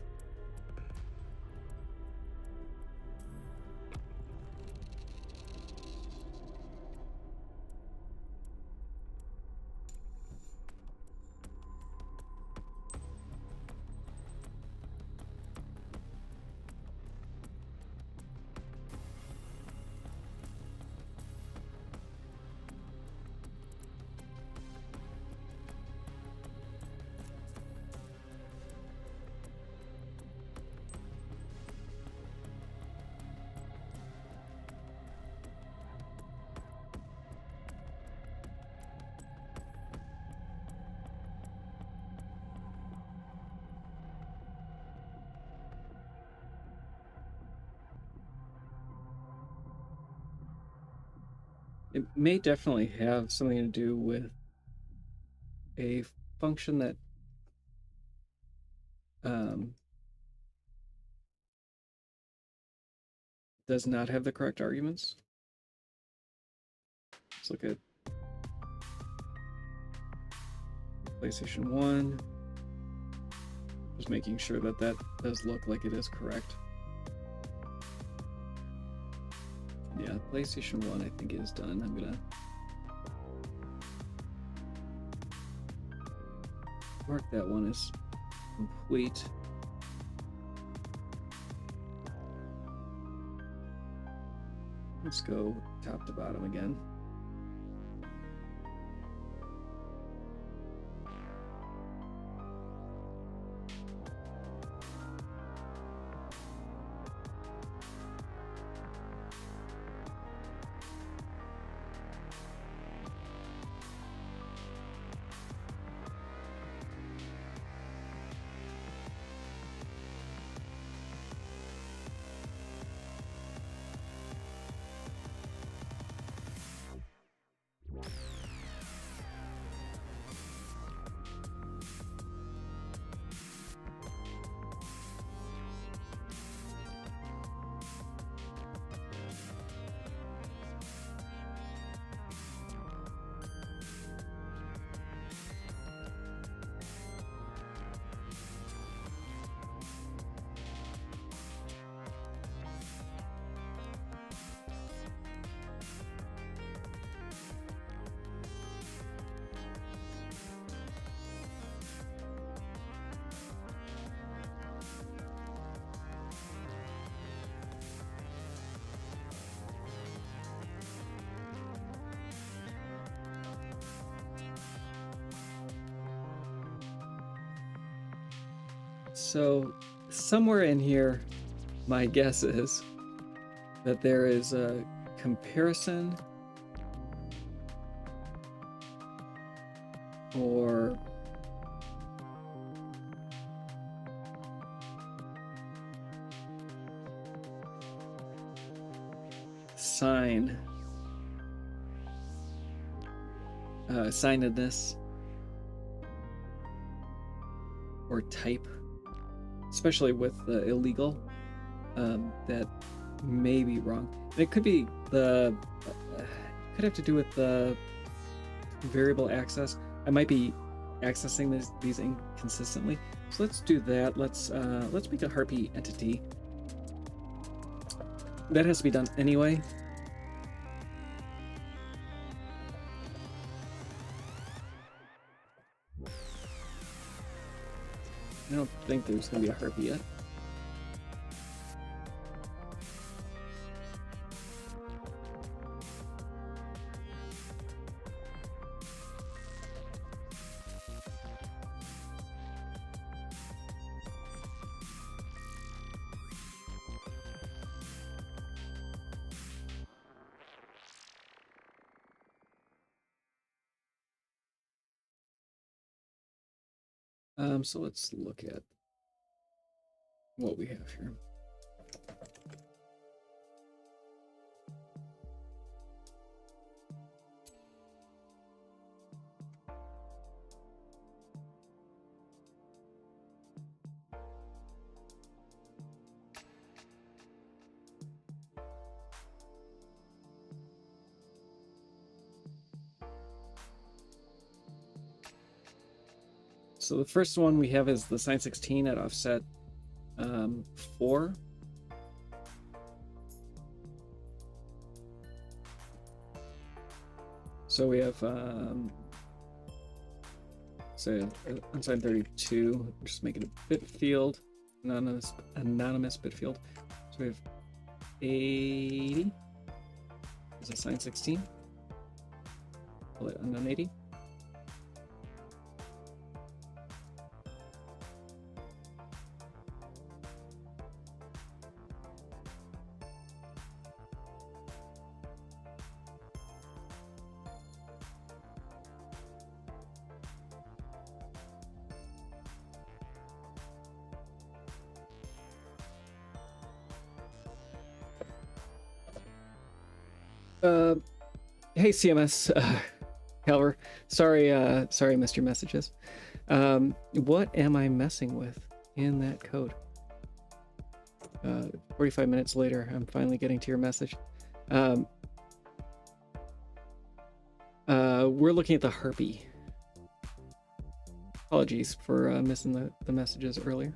It may definitely have something to do with a function that does not have the correct arguments. Let's look at PlayStation 1. Just making sure that that does look like it is correct. Yeah, PlayStation 1 I think is done. I'm gonna mark that one as complete. Let's go top to bottom again. So somewhere in here, my guess is that there is a comparison or sign signedness or type, especially with the illegal, that may be wrong. And it could be could have to do with the variable access. I might be accessing these inconsistently. So let's do that. Let's make a harpy entity. That has to be done anyway. I don't think there's going to be a harpy yet. So let's look at what we have here. So the first one we have is the sine 16 at offset 4. So we have say on side 32, just make it a bit field, anonymous bit field. So we have 80 is a sine 16. Call it unknown 80. Hey CMS, Calver. Sorry, I missed your messages. What am I messing with in that code? 45 minutes later, I'm finally getting to your message. We're looking at the harpy. Apologies for missing the messages earlier.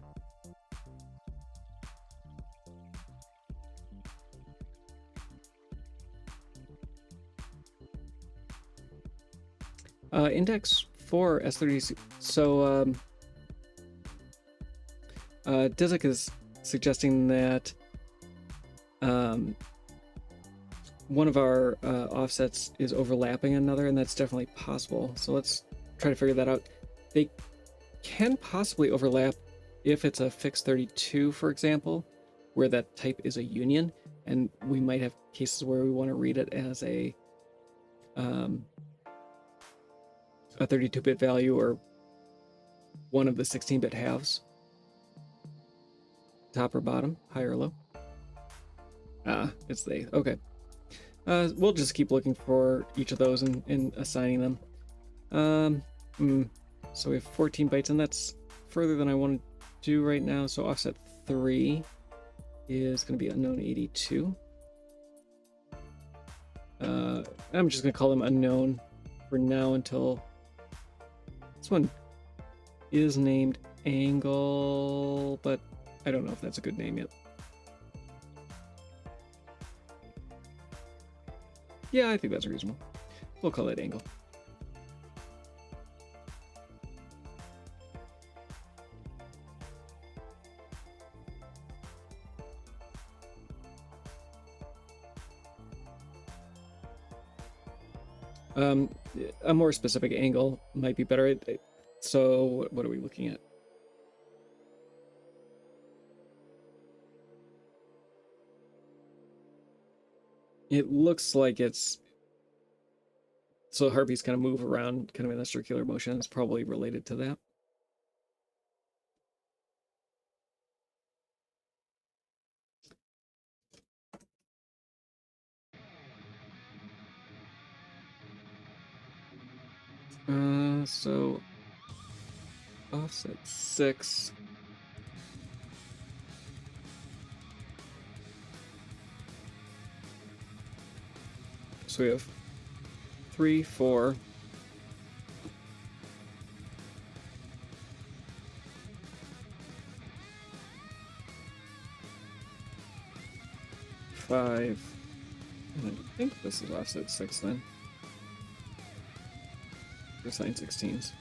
Index for S30. So Dizik is suggesting that one of our offsets is overlapping another, and that's definitely possible. So let's try to figure that out. They can possibly overlap if it's a fixed 32, for example, where that type is a union, and we might have cases where we want to read it as a 32-bit value or one of the 16-bit halves, top or bottom, high or low. It's the okay. We'll just keep looking for each of those and assigning them. So we have 14 bytes, and that's further than I want to do right now. So offset 3 is going to be unknown 82. I'm just going to call them unknown for now until this one is named angle, but I don't know if that's a good name yet. Yeah, I think that's reasonable. We'll call it angle. A more specific angle might be better. So what are we looking at? It looks like it's So harpies kind of move around kind of in a circular motion. It's probably related to that. So offset 6. So we have 3, 4. 5. And I think this is offset 6 then. For sine 16s.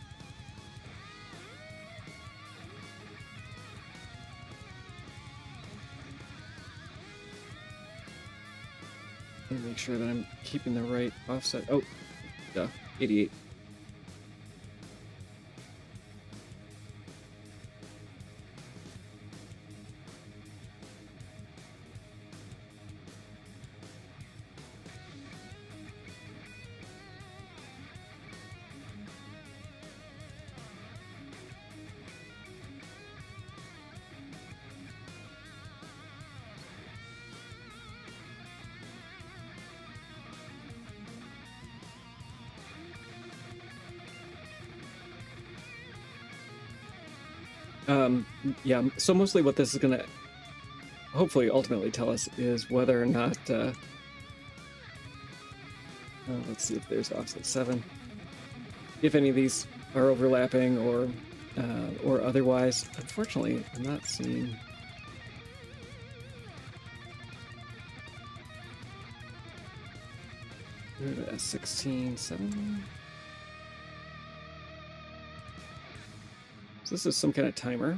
And make sure that I'm keeping the right offset. Oh, duh, 88. Yeah, so mostly what this is going to hopefully ultimately tell us is whether or not, let's see if there's offset 7. If any of these are overlapping or otherwise. Unfortunately, I'm not seeing... S16, 7. So this is some kind of timer.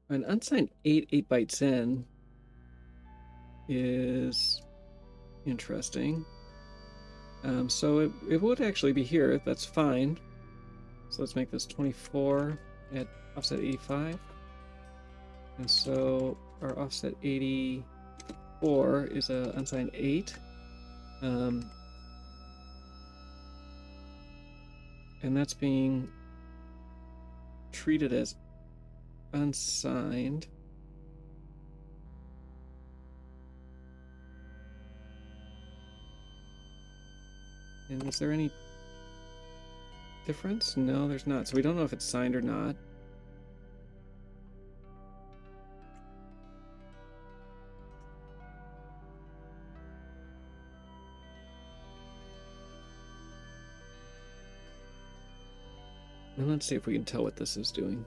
An unsigned 8 bytes in is interesting. So it would actually be here. That's fine. So let's make this 24 at offset 85. And so our offset 84 is a unsigned 8. And that's being treated as unsigned. And is there any difference? No, there's not. So we don't know if it's signed or not. And let's see if we can tell what this is doing.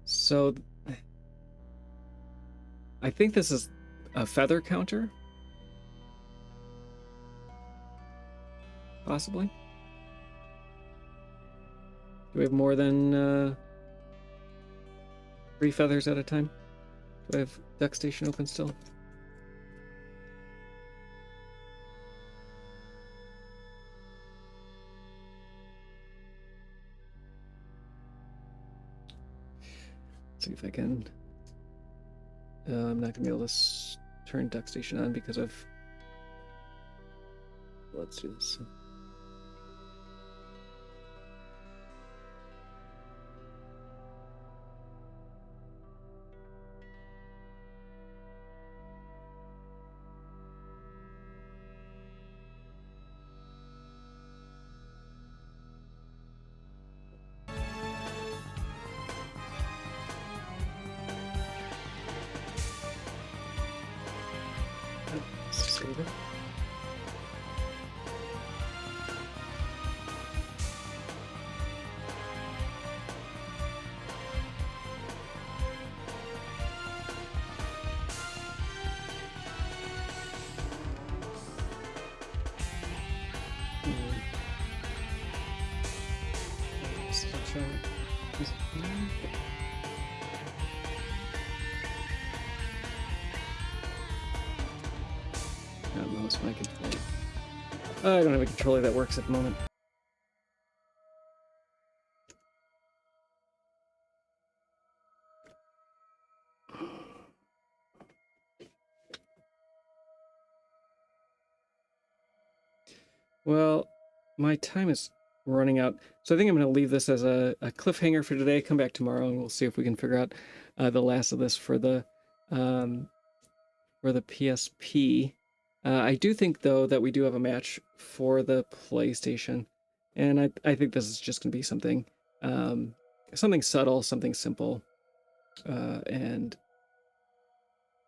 So I think this is a feather counter. Possibly. Do we have more than 3 feathers at a time? Do I have Duck Station open still? Let's see if I can. I'm not gonna be able to turn Duck Station on because of... Let's do this. Save it. So, is it here? Mouse my controller. I don't have a controller that works at the moment. Well, my time is running out, so I think I'm going to leave this as a cliffhanger for today. Come back tomorrow, and we'll see if we can figure out the last of this for the PSP. I do think, though, that we do have a match for the PlayStation, and I think this is just going to be something something subtle, something simple, and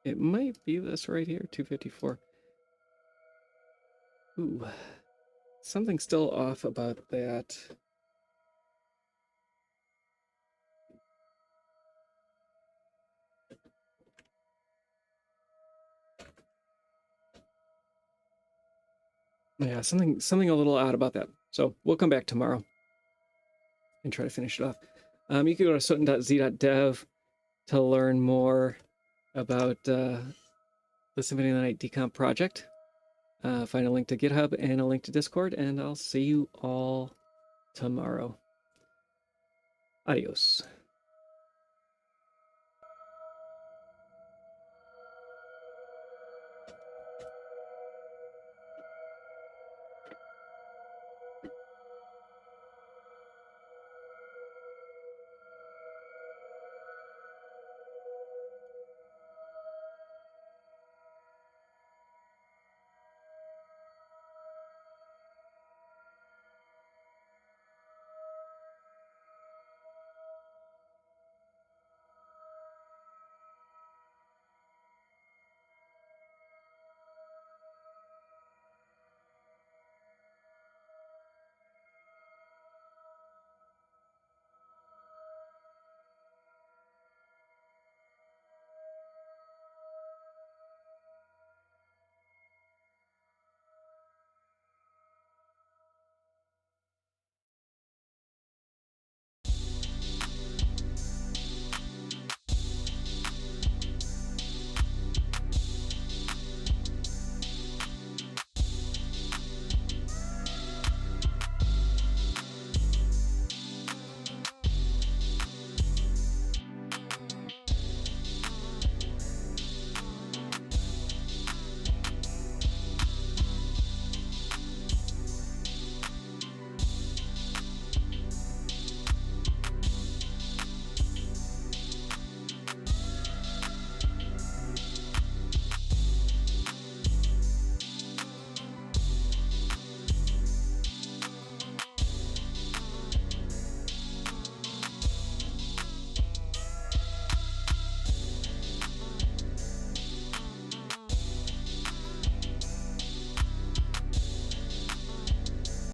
it might be this right here, 254. Ooh. Something still off about that. Yeah, something a little odd about that. So we'll come back tomorrow and try to finish it off. You can go to soten.z.dev to learn more about the Symphony of the Night Decomp project. Find a link to GitHub and a link to Discord, and I'll see you all tomorrow. Adios.